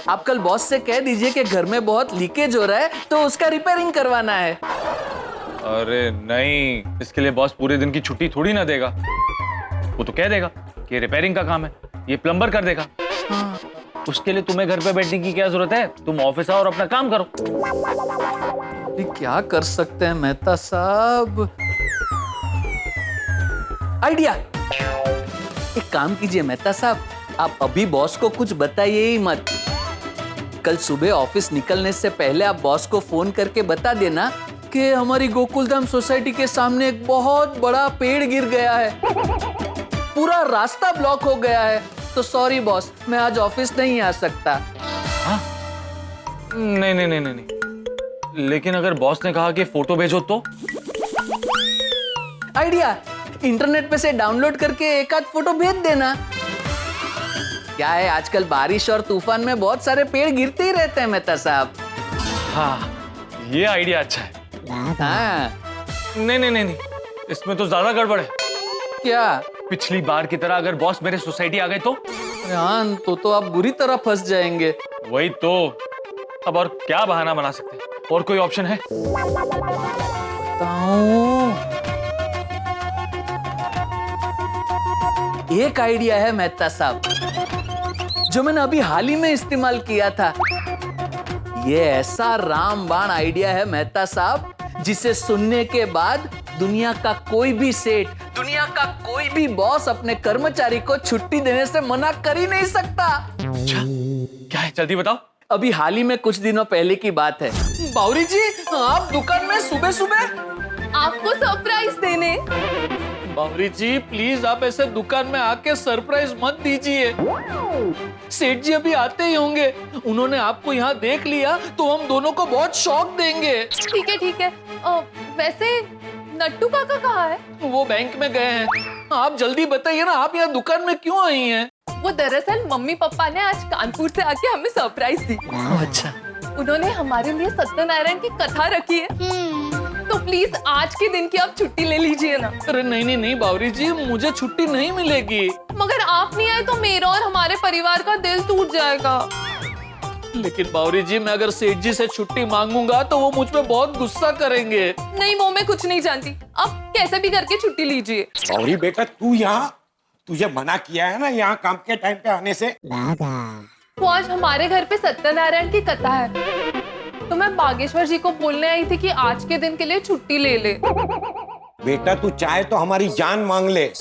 आप कल बॉस से कह दीजिए कि घर में बहुत लीकेज हो रहा है तो उसका रिपेयरिंग करवाना है। अरे नहीं, इसके लिए बॉस पूरे दिन की छुट्टी थोड़ी ना देगा। वो तो कह देगा कि रिपेयरिंग का काम है, ये प्लम्बर कर देगा। हाँ। उसके लिए तुम्हें घर पे बैठने की क्या जरूरत है? तुम ऑफिस आओ और अपना काम करो। क्या कर सकते हैं मेहता साहब? आइडिया। एक काम कीजिए मेहता साहब, आप अभी बॉस को कुछ बताइए ही मत। कल सुबह ऑफिस निकलने से पहले आप बॉस को फोन करके बता देना कि हमारी गोकुलधाम सोसाइटी के सामने एक बहुत बड़ा पेड़ गिर गया है, पूरा रास्ता ब्लॉक हो गया है, तो सॉरी बॉस, मैं आज ऑफिस नहीं आ सकता। हाँ? नहीं नहीं नहीं नहीं, लेकिन अगर बॉस ने कहा कि फोटो भेजो तो? आइडिया, इंटरनेट पे से डाउनलोड करके एक आध फोटो भेज देना। क्या है, आजकल बारिश और तूफान में बहुत सारे पेड़ गिरते ही रहते हैं मेहता साहब। हाँ, ये आइडिया अच्छा है। हाँ। नहीं नहीं नहीं नहीं, इसमें तो ज्यादा गड़बड़ है। क्या? पिछली बार की तरह अगर बॉस मेरे सोसाइटी आ गए तो? हाँ, तो आप बुरी तरह फंस जाएंगे। वही तो, अब और क्या बहाना बना सकते हैं? और कोई ऑप्शन है? एक आइडिया है मेहता साहब, जो मैंने अभी हाल ही में इस्तेमाल किया था। ये ऐसा रामबाण आइडिया है मेहता साहब, जिसे सुनने के बाद दुनिया का कोई भी सेठ, दुनिया का कोई भी बॉस अपने कर्मचारी को छुट्टी देने से मना कर ही नहीं सकता। क्या है, जल्दी बताओ। अभी हाल ही में कुछ दिनों पहले की बात है। बावरी जी, आप दुकान में सुबह सुबह आपको सरप्राइज देने। बावरी जी प्लीज, आप ऐसे दुकान में आके सरप्राइज मत दीजिए। सेठ जी अभी आते ही होंगे, उन्होंने आपको यहाँ देख लिया तो हम दोनों को बहुत शॉक देंगे। ठीक है ठीक है। वैसे नट्टू काका कहाँ है? वो बैंक में गए हैं। आप जल्दी बताइए ना, आप यहाँ दुकान में क्यों आई हैं? वो दरअसल मम्मी पापा ने आज कानपुर से आके हमें सरप्राइज दी। अच्छा। उन्होंने हमारे लिए सत्यनारायण की कथा रखी है, तो प्लीज आज के दिन की आप छुट्टी ले लीजिए ना। अरे नहीं नहीं नहीं बावरी जी, मुझे छुट्टी नहीं मिलेगी। मगर आप नहीं आए तो मेरा और हमारे परिवार का दिल टूट जाएगा। लेकिन बावरी जी, मैं अगर सेठ जी से छुट्टी मांगूंगा तो वो मुझ पे बहुत गुस्सा करेंगे। नहीं, वो मैं कुछ नहीं जानती, आप कैसे भी करके छुट्टी लीजिए। गौरी बेटा, तू यहाँ, तुझे मना किया है ना यहाँ काम के टाइम पे आने से। तो आज हमारे घर पे सत्यनारायण की कथा है, तो मैं बागेश्वर जी को बोलने आई थी कि आज के दिन के लिए छुट्टी ले ले। बेटा तू चाहे तो हमारी जान मांग ले,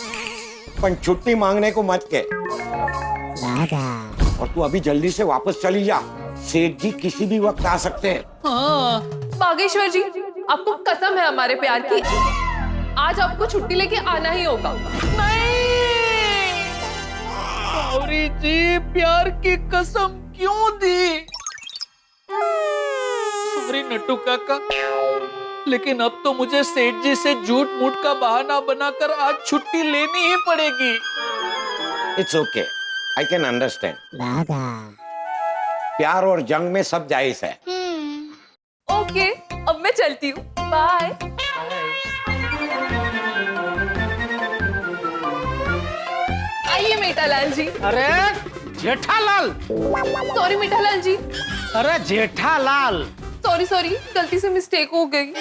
पर छुट्टी मांगने को मत के। और तू अभी जल्दी से वापस चली जा, सेठ जी किसी भी वक्त आ सकते हैं। हाँ। बागेश्वर जी, आपको कसम है हमारे प्यार की, आज आपको छुट्टी लेके आना ही होगा। बावरी जी, प्यार की कसम क्यों दी? सॉरी नट्टू काका, लेकिन अब तो मुझे सेठ जी से झूठ मूठ का बहाना बनाकर आज छुट्टी लेनी ही पड़ेगी। It's okay, I can understand. प्यार और जंग में सब जायज है। ओके, अब मैं चलती हूँ, बाय। आइए मीठालाल जी। अरे जेठालाल। सॉरी मीठालाल जी। अरे जेठालाल। सॉरी सॉरी, गलती से मिस्टेक हो गई।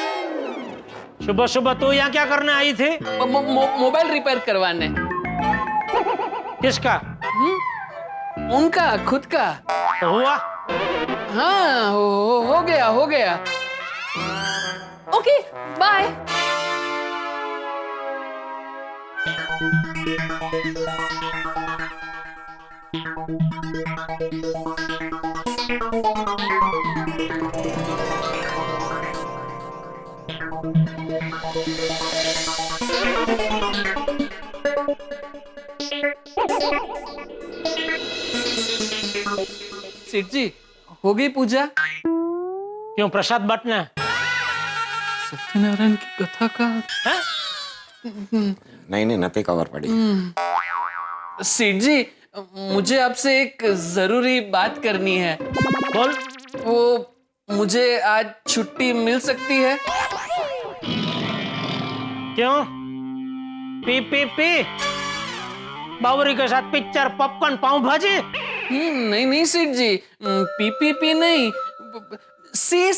सुबह सुबह तू यहाँ क्या करने आई थी? मोबाइल रिपेयर करवाने। किसका? उनका खुद का। तो हुआ? हाँ, हो गया। Okay, bye. सेठ जी, हो गई पूजा? क्यों, प्रसाद बांटना है? सत्यनारायण की कथा का? नहीं नते कवर पड़ी। सेठ जी, मुझे आपसे एक जरूरी बात करनी है। बोल। वो मुझे आज छुट्टी मिल सकती है? क्यों? पी बावरी के साथ पिक्चर, पॉपकॉर्न, पाव भाजी? नहीं सेठ जी, पी नहीं, सी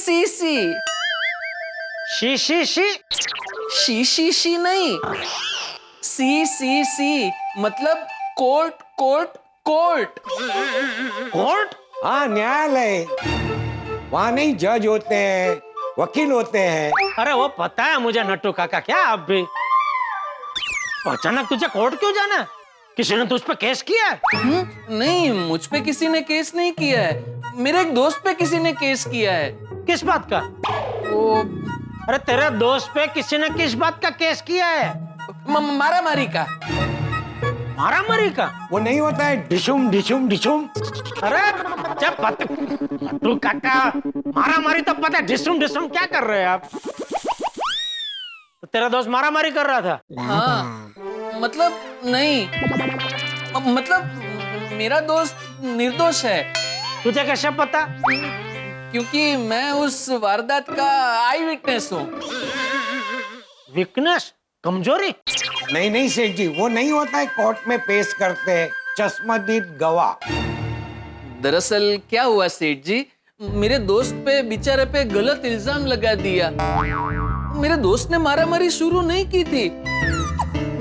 नहीं, सी मतलब कोर्ट। हाँ, न्यायालय। वहाँ नहीं जज होते हैं, वकील होते हैं। अरे वो पता है मुझे नट्टू काका, क्या आप भी अचानक तुझे कोर्ट क्यों जाना? किसी ने तुझ पे केस किया है? नहीं, मुझ पे किसी ने केस नहीं किया है। मेरे एक दोस्त पे किसी ने केस किया है। किस बात का? वो अरे तेरे दोस्त पे किसी ने किस बात का केस किया है? मारामारी का। मारामारी का? वो नहीं होता है डिशुम डिशुम डिशुम। अरे जब मट्टू काका, मारामारी तो पता है, डिशुम डिशुम क्या कर रहे हैं आप? तो तेरा दोस्त मारामारी कर रहा था? हाँ, मतलब नहीं, मतलब मेरा दोस्त निर्दोष है। तुझे कैसे पता? क्योंकि मैं उस वारदात का आई विटनेस हूँ। वीकनेस? कमजोरी? नहीं नहीं सेठ जी, वो नहीं होता है कोर्ट में पेश करते हैं चश्मदीद गवाह। दरअसल क्या हुआ सेठ जी, मेरे दोस्त पे बेचारे पे गलत इल्जाम लगा दिया। मेरे दोस्त ने मारामारी शुरू नहीं की थी,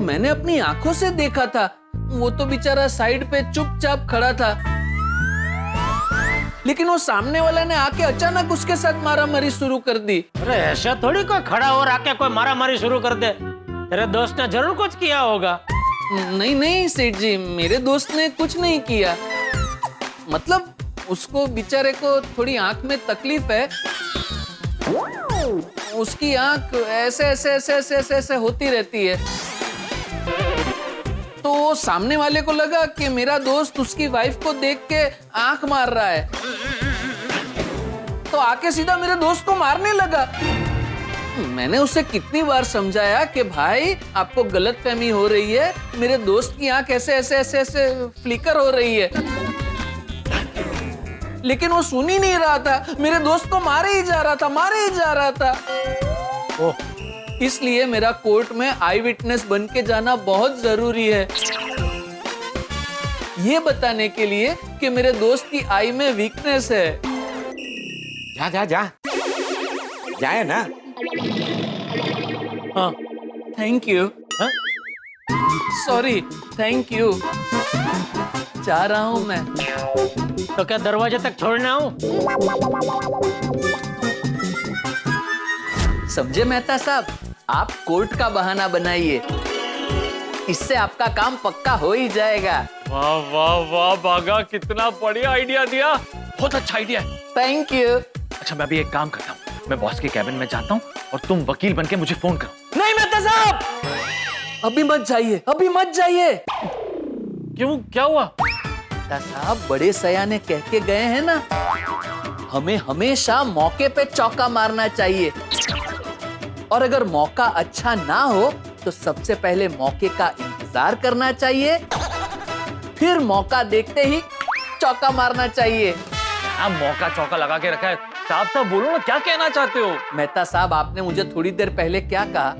मैंने अपनी आंखों से देखा था। वो तो बेचारा साइड पे चुपचाप खड़ा था, लेकिन वो सामने वाला ने आके अचानक उसके साथ मारामारी शुरू कर दी। अरे ऐसा थोड़ी कोई खड़ा और आके कोई मारामारी शुरू कर दे। तेरे दोस्त ने जरूर कुछ किया होगा। नहीं नहीं सेठ जी, मेरे दोस्त ने कुछ नहीं किया। मतलब उसको बेचारे को थोड़ी आंख में तकलीफ है, उसकी आंख ऐसे ऐसे ऐसे ऐसे ऐसे ऐसे होती रहती है। तो सामने वाले को लगा कि मेरा दोस्त उसकी वाइफ को देख के आंख मार रहा है, तो आके सीधा मेरे दोस्त को मारने लगा। मैंने उसे कितनी बार समझाया कि भाई आपको गलतफहमी हो रही है, मेरे दोस्त की आंख ऐसे ऐसे ऐसे ऐसे फ्लिकर हो रही है, लेकिन वो सुन ही नहीं रहा था। मेरे दोस्त को मारे ही जा रहा था, मारे ही जा रहा था। इसलिए मेरा कोर्ट में आई विटनेस बन के जाना बहुत जरूरी है, ये बताने के लिए कि मेरे दोस्त की आई में वीकनेस है। जा जा जा, जाए ना। हाँ, thank you. Sorry, thank you. जा रहा हूं मैं। तो क्या दरवाजे तक छोड़ना हूं? समझे मेहता साहब, आप कोर्ट का बहाना बनाइए, इससे आपका काम पक्का हो ही जाएगा। वाह वाह वाह बागा, कितना बढ़िया आइडिया दिया, बहुत अच्छा आइडिया है। Thank you. अच्छा मैं भी एक काम करता हूँ, मैं बॉस के कैबिन में जाता हूँ और तुम वकील बनके मुझे फोन करो। नहीं मेहता साहब, अभी मत जाइए, अभी मत जाइए। क्यों, क्या हुआ? मेहता साहब बड़े सयाने कह के गए हैं ना, हमें हमेशा मौके पे चौका मारना चाहिए, और अगर मौका अच्छा ना हो तो सबसे पहले मौके का इंतजार करना चाहिए, फिर मौका देखते ही चौका मारना चाहिए। हाँ, मौका चौका लगा के रखा है। साहब साहब बोलो ना, क्या कहना चाहते हो? मेहता साहब, आपने मुझे थोड़ी देर पहले क्या कहा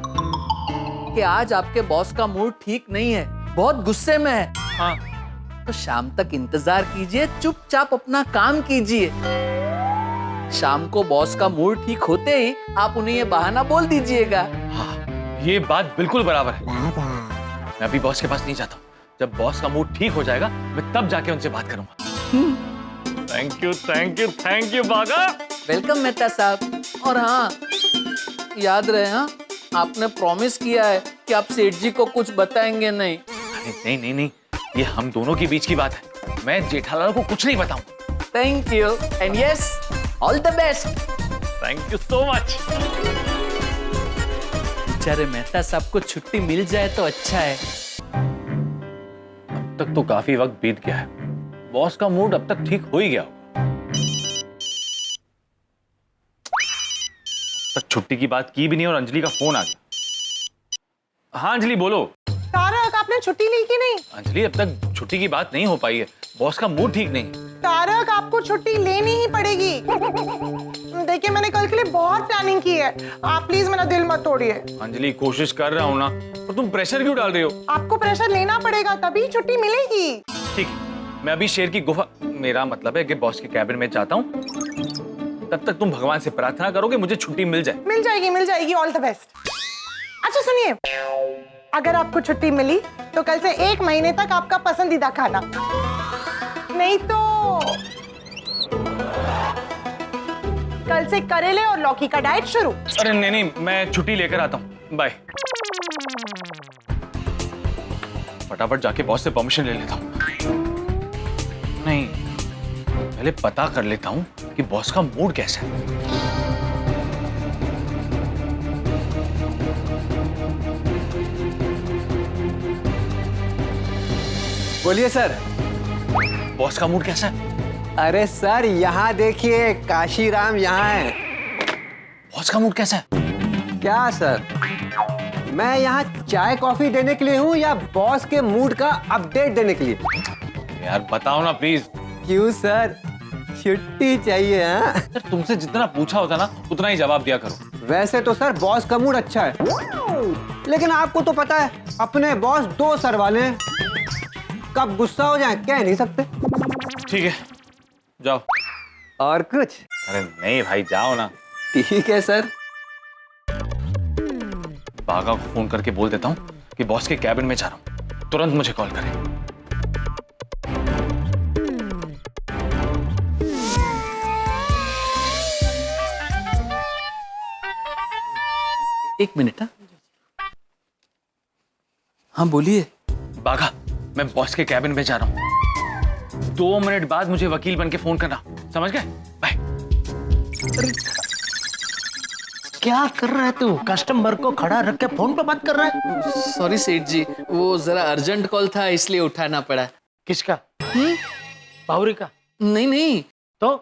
कि आज आपके बॉस का मूड ठीक नहीं है, बहुत गुस्से में है। हाँ। तो शाम तक इंतजार कीजिए, चुपचाप अपना काम कीजिए। शाम को बॉस का मूड ठीक होते ही आप उन्हें ये बहाना बोल दीजिएगा। हाँ, ये बात बिल्कुल बराबर है। मैं अभी बॉस के पास नहीं जाता हूँ, जब बॉस का मूड ठीक हो जाएगा मैं तब जाके उनसे बात करूंगा। Thank you thank you thank you बागा। वेलकम मेहता साहब। और हाँ, याद रहे, हाँ, आपने प्रॉमिस किया है कि आप सेठ जी को कुछ बताएंगे नहीं। नहीं नहीं नहीं, ये हम दोनों के बीच की बात है, मैं जेठालाल को कुछ नहीं बताऊं। Thank you and yes, all the best. Thank you so much. बेचारे मेहता साहब को छुट्टी मिल जाए तो अच्छा है। अब तक तो काफी वक्त बीत गया है, बॉस का मूड अब तक ठीक हो ही गया होगा। तक छुट्टी की बात की भी नहीं और अंजलि का फोन आ गया। हाँ अंजलि बोलो। तारक, आपने छुट्टी ली कि नहीं? अंजलि, अब तक छुट्टी की बात नहीं हो पाई है, बॉस का मूड ठीक नहीं। तारक, आपको छुट्टी लेनी ही पड़ेगी। देखिए, मैंने कल के लिए बहुत प्लानिंग की है, आप प्लीज मेरा दिल मत तोड़िए। अंजलि, कोशिश कर रहा हूँ ना, और तुम प्रेशर क्यों डाल रही हो? आपको प्रेशर लेना पड़ेगा, तभी छुट्टी मिलेगी। ठीक है, मैं अभी शेर की गुफा, मेरा मतलब है कि बॉस के कैबिन में जाता हूँ, तब तक तुम भगवान से प्रार्थना करो कि मुझे छुट्टी मिल जाए। मिल जाएगी, ऑल द बेस्ट। अच्छा सुनिए, अगर आपको छुट्टी मिली तो कल से 1 महीने तक आपका पसंदीदा खाना, नहीं तो कल से करेले और लौकी का डाइट शुरू। अरे नहीं नहीं, मैं छुट्टी लेकर आता हूँ, बाय। फटाफट जाके बॉस से परमिशन ले लेता हूँ। नहीं, पहले पता कर लेता हूँ कि बॉस का मूड कैसा है। बोलिए सर। बॉस का मूड कैसा है? अरे सर यहाँ देखिए, काशीराम यहाँ है। बॉस का मूड कैसा है? क्या सर, मैं यहाँ चाय कॉफी देने के लिए हूँ या बॉस के मूड का अपडेट देने के लिए? यार बताओ ना प्लीज। क्यों सर, छुट्टी चाहिए? हाँ सर, तुमसे जितना पूछा होता ना उतना ही जवाब दिया करो। वैसे तो सर बॉस का मूड अच्छा है, लेकिन आपको तो पता है अपने बॉस 2 सर वाले हैं, कब गुस्सा हो जाए कह नहीं सकते। ठीक है, जाओ। और कुछ? अरे नहीं भाई, जाओ ना। ठीक है सर। बागा को फोन करके बोल देता हूँ कि बॉस के कैबिन में जा रहा हूँ, तुरंत मुझे कॉल करें। एक मिनट। हाँ बोलिए। बागा, मैं बॉस के कैबिन में जा रहा हूँ, 2 मिनट बाद मुझे वकील बन के फोन करना, समझ गए? बाय। क्या कर रहा है तू? कस्टमर को खड़ा रख के फोन पे बात कर रहा है? सॉरी सेठ जी, वो जरा अर्जेंट कॉल था इसलिए उठाना पड़ा। किसका? बाहुरी का? नहीं नहीं, तो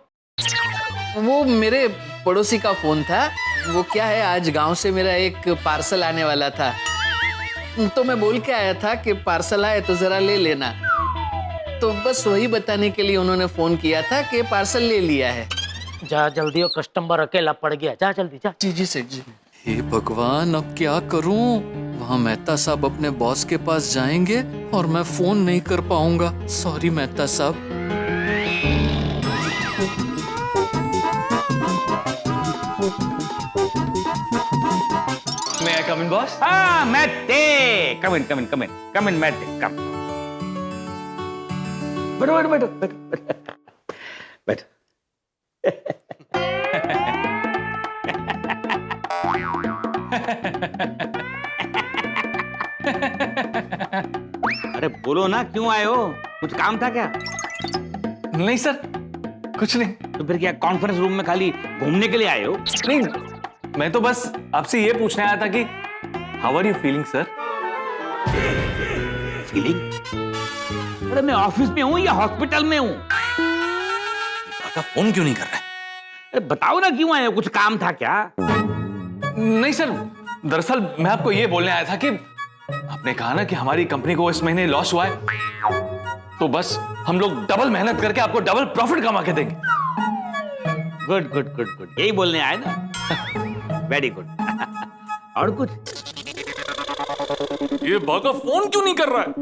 वो मेरे पड़ोसी का फोन था। वो क्या है, आज गांव से मेरा एक पार्सल आने वाला था, तो मैं बोल के आया था कि पार्सल आए तो जरा ले लेना। तो बस वही बताने के लिए उन्होंने फोन किया था कि पार्सल ले लिया है। जा जल्दी, वो कस्टमर अकेला पड़ गया, जा जल्दी जा। जी जी सेठ जी। हे भगवान, अब क्या करूं? वहाँ मेहता साहब अपने बॉस के पास जाएंगे और मैं फोन नहीं कर पाऊंगा। सॉरी मेहता साहब। May I come in, boss? हाँ मैते, come in, मैते, come. बैठो। अरे बोलो ना, क्यों आए हो? कुछ काम था क्या? नहीं सर, कुछ नहीं। तो फिर क्या कॉन्फ्रेंस रूम में खाली घूमने के लिए आए हो? नहीं, मैं तो बस आपसे ये पूछने आया था कि how are you feeling sir? Feeling? अरे मैं ऑफिस में हूँ या हॉस्पिटल में हूँ? आपका फोन क्यों नहीं कर रहा है? अरे बताओ ना क्यों आए हो, कुछ काम था क्या? नहीं सर, दरअसल मैं आपको ये बोलने आया था कि आपने कहा ना कि हमारी कंपनी को इस महीने लॉस हुआ है, तो बस हम लोग डबल मेहनत करके आपको डबल प्रॉफिट कमा के देंगे। गुड, यही बोलने आए ना? Very good. और कुछ? ये बागा फोन क्यों नहीं कर रहा है?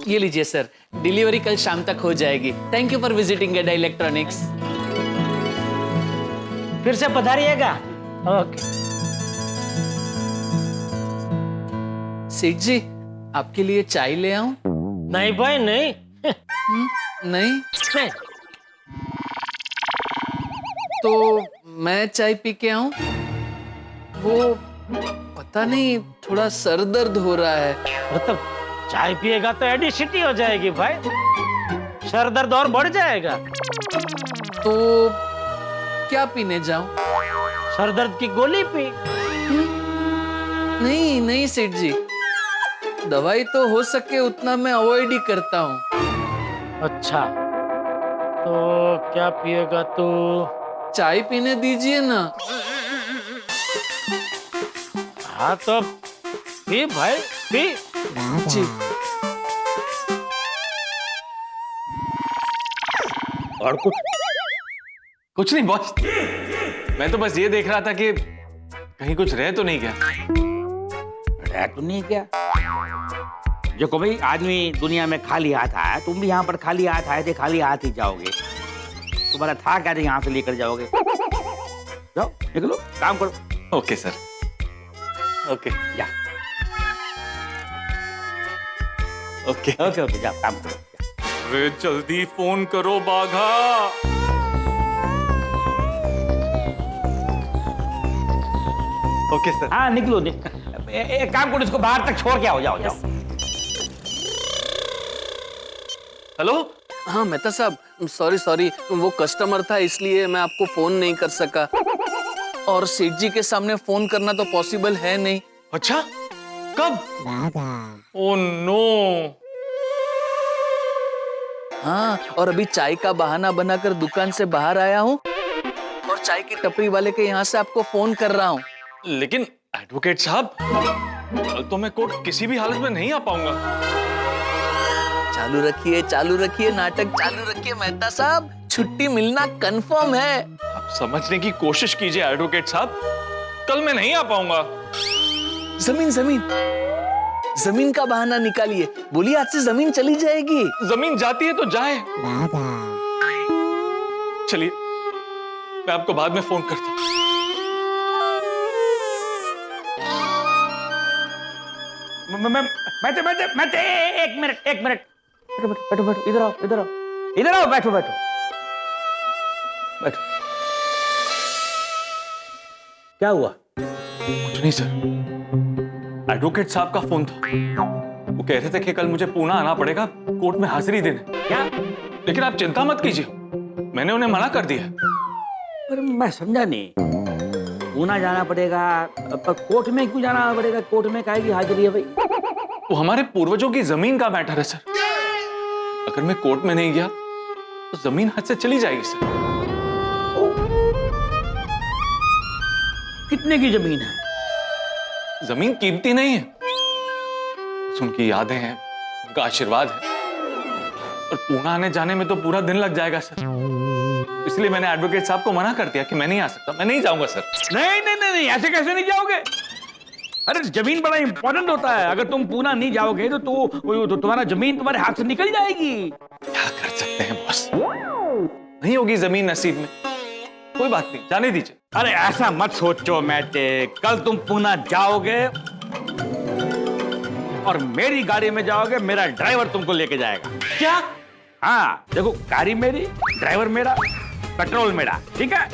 ये लीजिए सर, डिलीवरी कल शाम तक हो जाएगी। Thank you for visiting Geda electronics. फिर से पधारिएगा। ओके। सेठ जी, आपके लिए चाय ले आऊं? नहीं भाई नहीं। नहीं? तो मैं चाय पी के आऊं? वो पता नहीं, थोड़ा सर दर्द हो रहा है। मतलब चाय पिएगा तो एडिसिटी हो जाएगी भाई, सर दर्द और बढ़ जाएगा। तो क्या पीने जाऊं? सर दर्द की गोली पी। नहीं नहीं सेठ जी, दवाई तो हो सके उतना मैं अवॉइड ही करता हूँ। अच्छा, तो क्या पिएगा तू? चाय पीने दीजिए ना। हाँ तो पी भाई, पी। जी। और कुछ नहीं बॉस, मैं तो बस ये देख रहा था कि कहीं कुछ रह तो नहीं गया। रह तो नहीं क्या? देखो भाई, आदमी दुनिया में खाली हाथ आया, तुम भी यहाँ पर खाली हाथ आए थे, खाली हाथ ही जाओगे। तुम्हारा था क्या, यहाँ से लेकर जाओगे? जाओ निकलो, काम करो। ओके सर, ओके या ओके ओके जाओ काम करो। अरे जल्दी फोन करो बाघा। Okay sir. हाँ निकलो, एक काम करो, इसको बाहर तक छोड़ के आओ, जाओ। हेलो, हाँ मेहता साहब, सॉरी, वो कस्टमर था इसलिए मैं आपको फोन नहीं कर सका। और सेठ जी के सामने फोन करना तो पॉसिबल है नहीं। अच्छा, कब? Oh no. हाँ, और अभी चाय का बहाना बनाकर दुकान से बाहर आया हूँ और चाय की टपरी वाले के यहाँ से आपको फोन कर रहा हूँ। लेकिन एडवोकेट साहब, कल तो मैं कोर्ट किसी भी हालत में नहीं आ पाऊंगा। चालू रखिए, नाटक चालू रखिए मेहता साहब, छुट्टी मिलना कंफर्म है। आप समझने की कोशिश कीजिए एडवोकेट साहब, कल मैं नहीं आ पाऊंगा। जमीन का बहाना निकालिए, बोलिए आज से जमीन चली जाएगी। जमीन जाती है तो जाए। चलिए, मैं आपको बाद में फोन करता हूँ। एक मिनट बैठो, इधर आओ, बैठो। क्या हुआ? कुछ नहीं सर, एडवोकेट साहब का फोन था। वो कह रहे थे कि कल मुझे पूना आना पड़ेगा कोर्ट में हाजिरी देने। क्या? लेकिन आप चिंता मत कीजिए, मैंने उन्हें मना कर दिया। पर मैं समझा नहीं, पूना जाना पड़ेगा पर कोर्ट में क्यों जाना पड़ेगा? कोर्ट में काहे की हाजिरी है भाई? वो हमारे पूर्वजों की जमीन का मैटर है सर। अगर मैं कोर्ट में नहीं गया तो जमीन हाथ से चली जाएगी सर। कितने की जमीन है? जमीन कीमती नहीं है, बस उनकी यादें हैं, उनका आशीर्वाद है। और पूना आने जाने में तो पूरा दिन लग जाएगा सर, इसलिए मैंने एडवोकेट साहब को मना कर दिया कि मैं नहीं आ सकता, मैं नहीं जाऊंगा सर। नहीं, ऐसे कैसे नहीं जाओगे? अरे जमीन बड़ा इंपॉर्टेंट होता है, अगर तुम पूना नहीं जाओगे तो तुम्हारा जमीन तुम्हारे हाथ से निकल जाएगी। क्या कर सकते हैं बॉस, नहीं होगी जमीन नसीब में, कोई बात नहीं, जाने दीजिए। अरे ऐसा मत सोचो मैटे, कल तुम पूना जाओगे और मेरी गाड़ी में जाओगे, मेरा ड्राइवर तुमको लेके जाएगा। क्या? हाँ, देखो गाड़ी मेरी, ड्राइवर मेरा, पेट्रोल मेरा, ठीक है?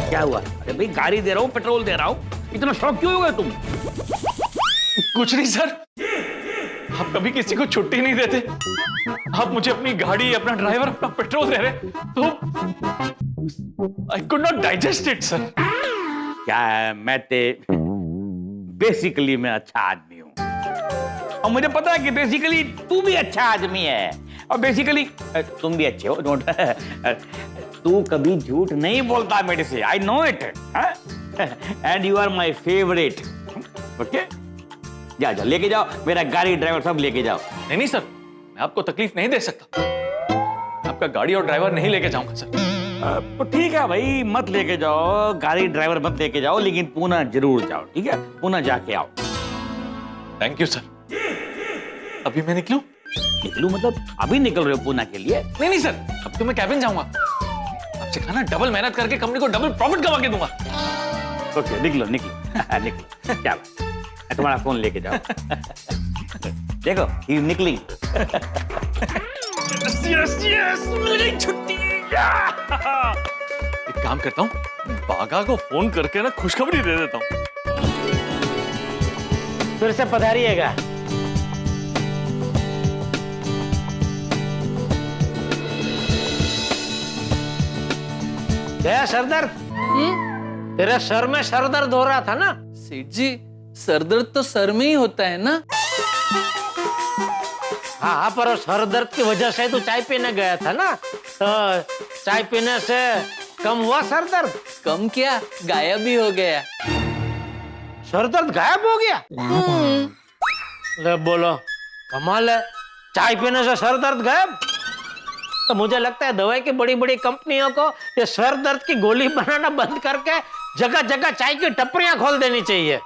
क्या हुआ? अरे भाई गाड़ी दे रहा हूँ, पेट्रोल दे रहा हूँ, इतना शौक क्यों हो गए तुम? कुछ नहीं सर, आप कभी किसी को छुट्टी नहीं देते, आप मुझे अपनी गाड़ी, अपना ड्राइवर, अपना पेट्रोल दे रहे, तो I could not digest it sir. क्या है मैटे, बेसिकली मैं अच्छा आदमी हूँ और मुझे पता है कि बेसिकली तू भी अच्छा आदमी है और बेसिकली तुम भी अच्छे हो। डोंट तू कभी झूठ नहीं बोलता मेरे से, I know it, and you are my favourite. Okay, जा लेके जाओ, मेरा गाड़ी ड्राइवर सब लेके जाओ। नहीं सर, मैं आपको तकलीफ नहीं दे सकता, आपका गाड़ी और ड्राइवर नहीं लेके जाऊंगा सर। तो ठीक है भाई, मत लेके जाओ, गाड़ी ड्राइवर मत लेके जाओ, लेकिन पूना जरूर जाओ, ठीक है? पूना जाके आओ। Thank you sir. अभी मैं निकलूं मतलब अभी निकल रहे हो पूना के लिए? नहीं सर, अब तो मैं कैबिन जाऊंगा, आपसे कहना डबल मेहनत करके कंपनी को डबल प्रॉफिट कमा के दूंगा। ओके, निकलो क्या बात, तुम्हारा फोन लेके जाओ। देखो ही निकली। यस, मिल गई छुट्टी। एक काम करता हूँ, बागा को फोन करके ना खुशखबरी दे देता हूँ। फिर से पधारिएगा। क्या सरदर्द? तेरे सर में सरदर्द हो रहा था ना? सेठ जी, सरदर्द तो सर में ही होता है ना? हाँ, पर सर दर्द की वजह से तो चाय पीने गया था ना, तो चाय पीने से कम हुआ सर दर्द? कम क्या, गायब ही हो गया। सर दर्द गायब हो गया? ले बोलो, कमाल है, चाय पीने से सर दर्द गायब? तो मुझे लगता है दवाई की बड़ी बड़ी कंपनियों को ये सर दर्द की गोली बनाना बंद करके जगह जगह चाय की टपरियां खोल देनी चाहिए।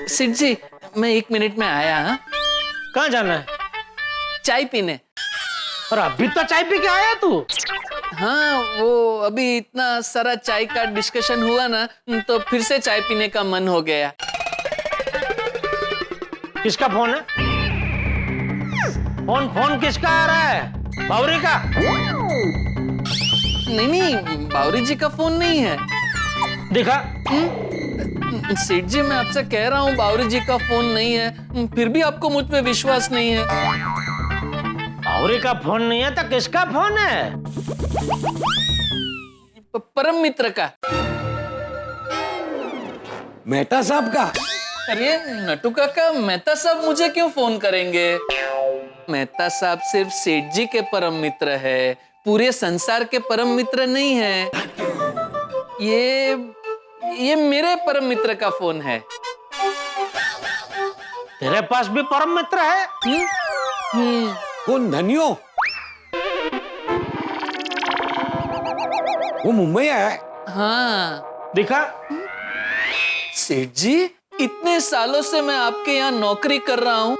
सेठ जी, मैं 1 मिनट में आया। हाँ, कहाँ जाना है? चाय पीने। और अभी तो चाय पी के आया तू? हाँ, वो अभी इतना सारा चाय का डिस्कशन हुआ ना, तो फिर से चाय पीने का मन हो गया। किसका फोन है? फोन किसका आ रहा है? बावरी का? नहीं, बावरी जी का फोन नहीं है। देखा? सेठ जी, मैं आपसे कह रहा हूँ बावरी जी का फोन नहीं है, फिर भी आपको मुझ पे विश्वास नहीं है। बावरी का फोन नहीं है तो किसका फोन है? परम मित्र का। मेहता साहब का? अरे नटू काका, मेहता साहब मुझे क्यों फोन करेंगे? मेहता साहब सिर्फ सेठ जी के परम मित्र है, पूरे संसार के परम मित्र नहीं है। ये मेरे परम मित्र का फोन है। तेरे पास भी परम मित्र है? कौन? धनियो? वो मुंबई है? हाँ। दिखा? सेठ जी, इतने सालों से मैं आपके यहाँ नौकरी कर रहा हूँ,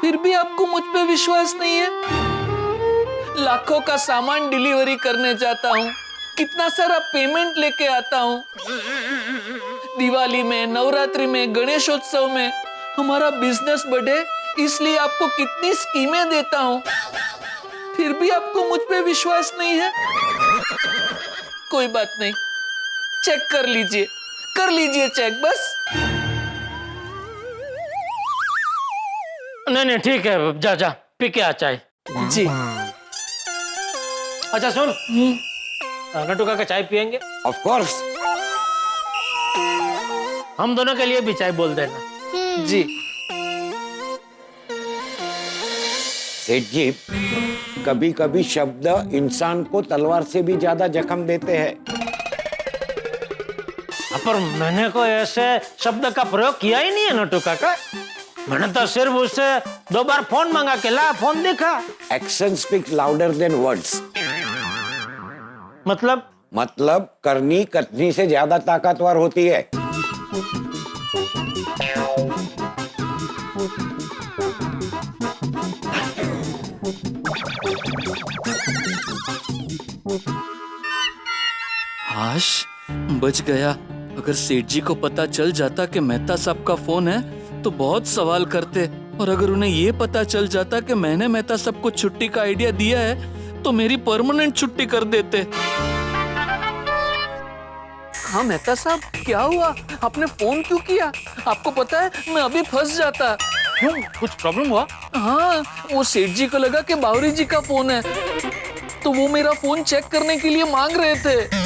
फिर भी आपको मुझ पे विश्वास नहीं है। लाखों का सामान डिलीवरी करने जाता हूँ, कितना सारा पेमेंट लेके आता हूँ। दिवाली में, नवरात्रि में, गणेशोत्सव में हमारा बिजनेस बढ़े, इसलिए आपको कितनी स्कीमें देता हूँ, फिर भी आपको मुझ पे विश्वास नहीं है। कोई बात नहीं, चेक कर लीजिए चेक बस। नहीं ठीक है, जा पी के आ चाय। जी। अच्छा सुन, नटू काका चाय पियेंगे? Of course. हम दोनों के लिए भी चाय बोल देना। जी। सेठ जी, कभी कभी शब्द इंसान को तलवार से भी ज्यादा जख्म देते हैं। पर मैंने कोई ऐसे शब्द का प्रयोग किया ही नहीं है नटू काका। मैंने तो सिर्फ उससे 2 बार फोन मांगा के ला फोन देखा। Action speak louder than words. मतलब करनी कथनी से ज्यादा ताकतवर होती है। हाश, बच गया। अगर सेठ जी को पता चल जाता कि मेहता साहब का फोन है तो बहुत सवाल करते, और अगर उन्हें ये पता चल जाता कि मैंने मेहता साहब को छुट्टी का आइडिया दिया है तो मेरी परमानेंट छुट्टी कर देते। हाँ मेहता साहब, क्या हुआ? आपने फोन क्यों किया? आपको पता है मैं अभी फंस जाता। क्यों? कुछ प्रॉब्लम हुआ? हाँ, वो सेठ जी को लगा कि बावरी जी का फोन है, तो वो मेरा फोन चेक करने के लिए मांग रहे थे।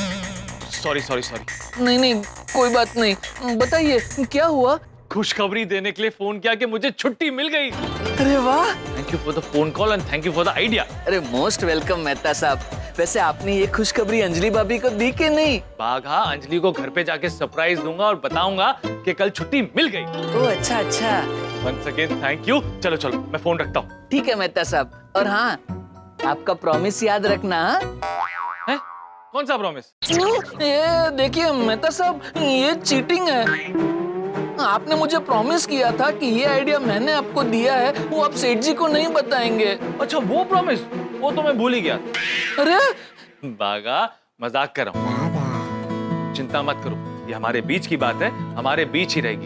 सॉरी। नहीं, कोई बात नहीं, बताइए क्या हुआ? खुशखबरी देने के लिए फोन किया कि मुझे छुट्टी मिल गई। अरे वाह! Thank you for the phone call and thank you for the idea. अरे मोस्ट वेलकम मेहता साहब। वैसे आपने ये खुशखबरी अंजलि भाभी को दी कि नहीं? बाघा, अंजलि को घर पे जाके सरप्राइज दूंगा और बताऊंगा कि कल छुट्टी मिल गई। ओह अच्छा। Once again thank you. चलो मैं फोन रखता हूँ। ठीक है मेहता साहब, और हाँ, आपका प्रॉमिस याद रखना। है? कौन सा प्रॉमिस? ये देखिए मेहता साहब, ये चीटिंग है। आपने मुझे प्रॉमिस किया था कि ये आइडिया मैंने आपको दिया है, वो आप सेठ जी को नहीं बताएंगे। अच्छा, वो प्रॉमिस? वो तो मैं भूल ही गया। अरे बागा, मजाक कर रहा हूँ। चिंता मत करो, ये हमारे बीच की बात है, हमारे बीच ही रहेगी।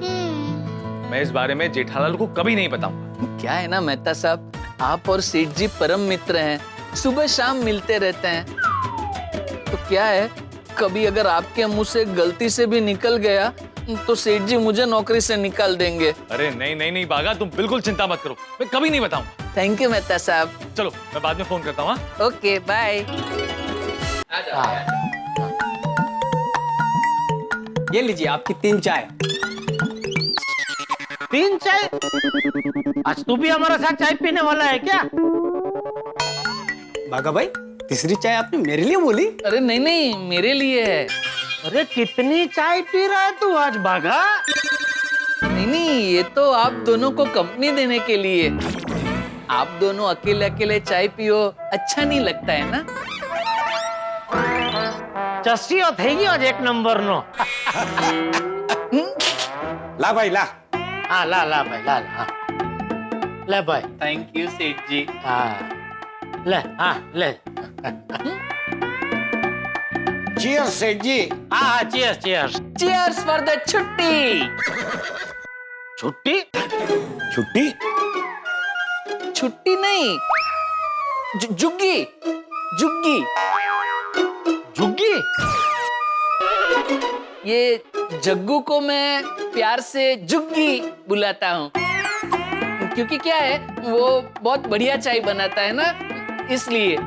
मैं इस बारे में जेठालाल को कभी नहीं बताऊंगा। क्या है ना मेहता साहब, आप और सेठ जी परम मित्र हैं, सुबह शाम मिलते रहते हैं। तो क्या है, कभी अगर आपके मुंह से गलती से भी निकल गया तो सेठ जी मुझे नौकरी से निकाल देंगे। अरे नहीं बागा, तुम बिल्कुल चिंता मत करो, मैं कभी नहीं बताऊंगा। थैंक यू मेहता साहब। चलो मैं बाद में फोन करता हूँ। Okay bye. ये लीजिए आपकी 3 चाय। 3 चाय? आज तू भी हमारे साथ चाय पीने वाला है क्या? बागा भाई, तीसरी चाय आपने मेरे लिए बोली? अरे नहीं, मेरे लिए है। अरे कितनी चाय पी रहा है तू आज बागा? नहीं, ये तो आप दोनों को कंपनी देने के लिए। आप दोनों अकेले चाय पियो, अच्छा नहीं लगता है ना? चस्सी थी आज 1 नंबर नो। ला भाई ला। हाँ ला भाई ला। ले भाई। थैंक यू सेठ जी। ले। चीयर्स सेठ जी। हाँ चीयर्स। चीयर्स फॉर द छुट्टी। छुट्टी नहीं, जुग्गी। ये जग्गू को मैं प्यार से जुग्गी बुलाता हूँ, क्योंकि क्या है वो बहुत बढ़िया चाय बनाता है ना, इसलिए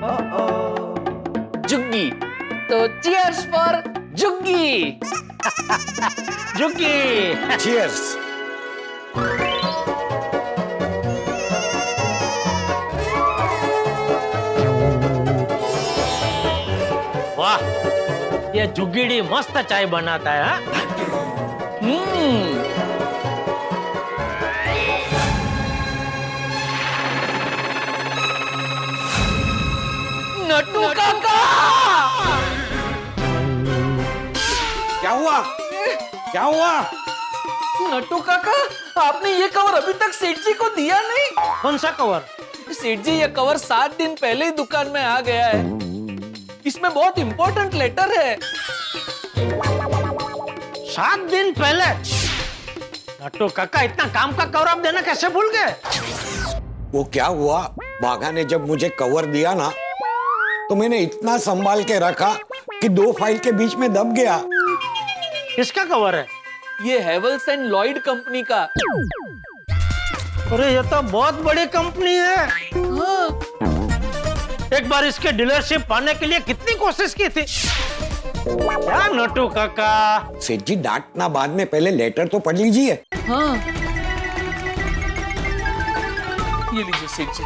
जुग्गी। तो चीयर्स फॉर जुग्गी। जुग्गी। चीयर्स। वाह, ये जुग्गीडी मस्त चाय बनाता है। हाँ? नट्टू काका! क्या हुआ? क्या हुआ? नट्टू काका, आपने ये कवर अभी तक सेठ जी को दिया नहीं। कौन सा कवर? सेठ जी, ये कवर 7 दिन पहले ही दुकान में आ गया है। इसमें बहुत इंपॉर्टेंट लेटर है। 7 दिन पहले? नट्टू काका, इतना काम का कवर आप देना कैसे भूल गए? वो क्या हुआ, बाघा ने जब मुझे कवर दिया ना, तो मैंने इतना संभाल के रखा कि 2 फाइल के बीच में दब गया। किसका कवर है? ये हेवल्स एंड लॉयड कंपनी का। अरे ये तो बहुत बड़ी कंपनी है। हाँ। एक बार इसके डीलरशिप पाने के लिए कितनी कोशिश की थी। क्या नट्टू काका? सेठ जी, डांटना बाद में, पहले लेटर तो पढ़ लीजिए। हाँ। ये लीजिए सेठ जी।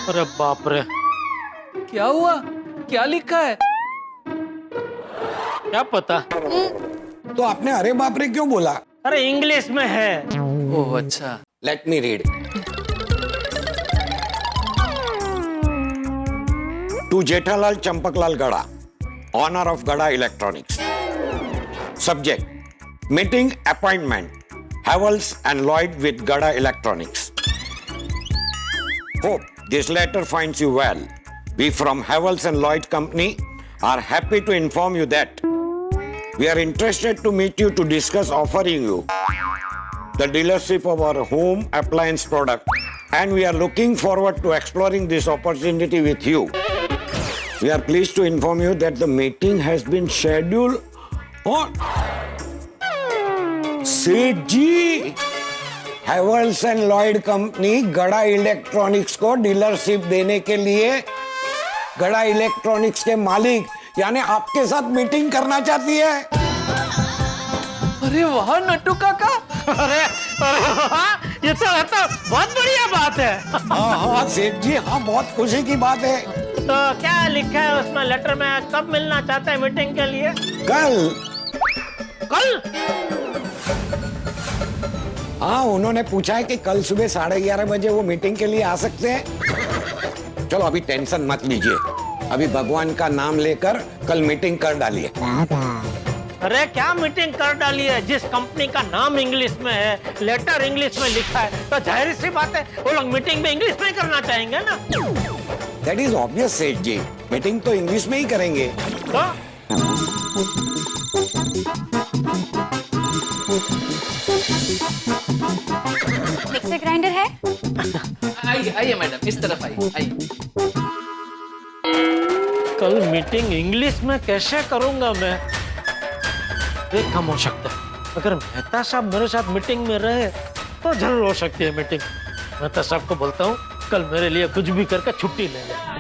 अरे बाप रे, क्या हुआ? क्या लिखा है? क्या पता। तो आपने अरे बाप रे क्यों बोला? अरे इंग्लिश में है। ओह अच्छा। Let me read. To Jethalal Champaklal Gada, owner of Gada electronics. Subject, meeting appointment, Havells and Lloyd with Gada Electronics. Hope this letter finds you well. We from Havells and Lloyd Company are happy to inform you that we are interested to meet you to discuss offering you the dealership of our home appliance product, and we are looking forward to exploring this opportunity with you. We are pleased to inform you that the meeting has been scheduled on सेठ जी, Havells and Lloyd company गड़ा electronics को dealership देने के लिए गड़ा electronics के मालिक यानी आपके साथ मीटिंग करना चाहती है। अरे वाह नट्टू काका। अरे ये तो बहुत बढ़िया बात है। हाँ सेठ जी, हाँ बहुत खुशी की बात है। तो क्या लिखा है उसमें लेटर में? कब मिलना चाहते हैं मीटिंग के लिए? कल। कल? हाँ, उन्होंने पूछा है कि कल सुबह 11:30 बजे वो मीटिंग के लिए आ सकते हैं। चलो अभी टेंशन मत लीजिए, अभी भगवान का नाम लेकर कल मीटिंग कर डालिए। अरे क्या मीटिंग कर डाली है? जिस कंपनी का नाम इंग्लिश में है, लेटर इंग्लिश में लिखा है, तो जाहिर सी बात है वो लोग मीटिंग में इंग्लिश में करना चाहेंगे ना। दैट इज ऑब्वियस सेठ जी, मीटिंग तो इंग्लिश में ही करेंगे। तो? मिक्सर ग्राइंडर है? आइए आइए मैडम, इस तरफ आइए आइए। कल मीटिंग इंग्लिश में कैसे करूंगा मैं? एक काम हो सकता है, अगर मेहता साहब मेरे साथ मीटिंग में रहे तो जरूर हो सकती है मीटिंग। मेहता साहब को बोलता हूँ कल मेरे लिए कुछ भी करके छुट्टी ले ले।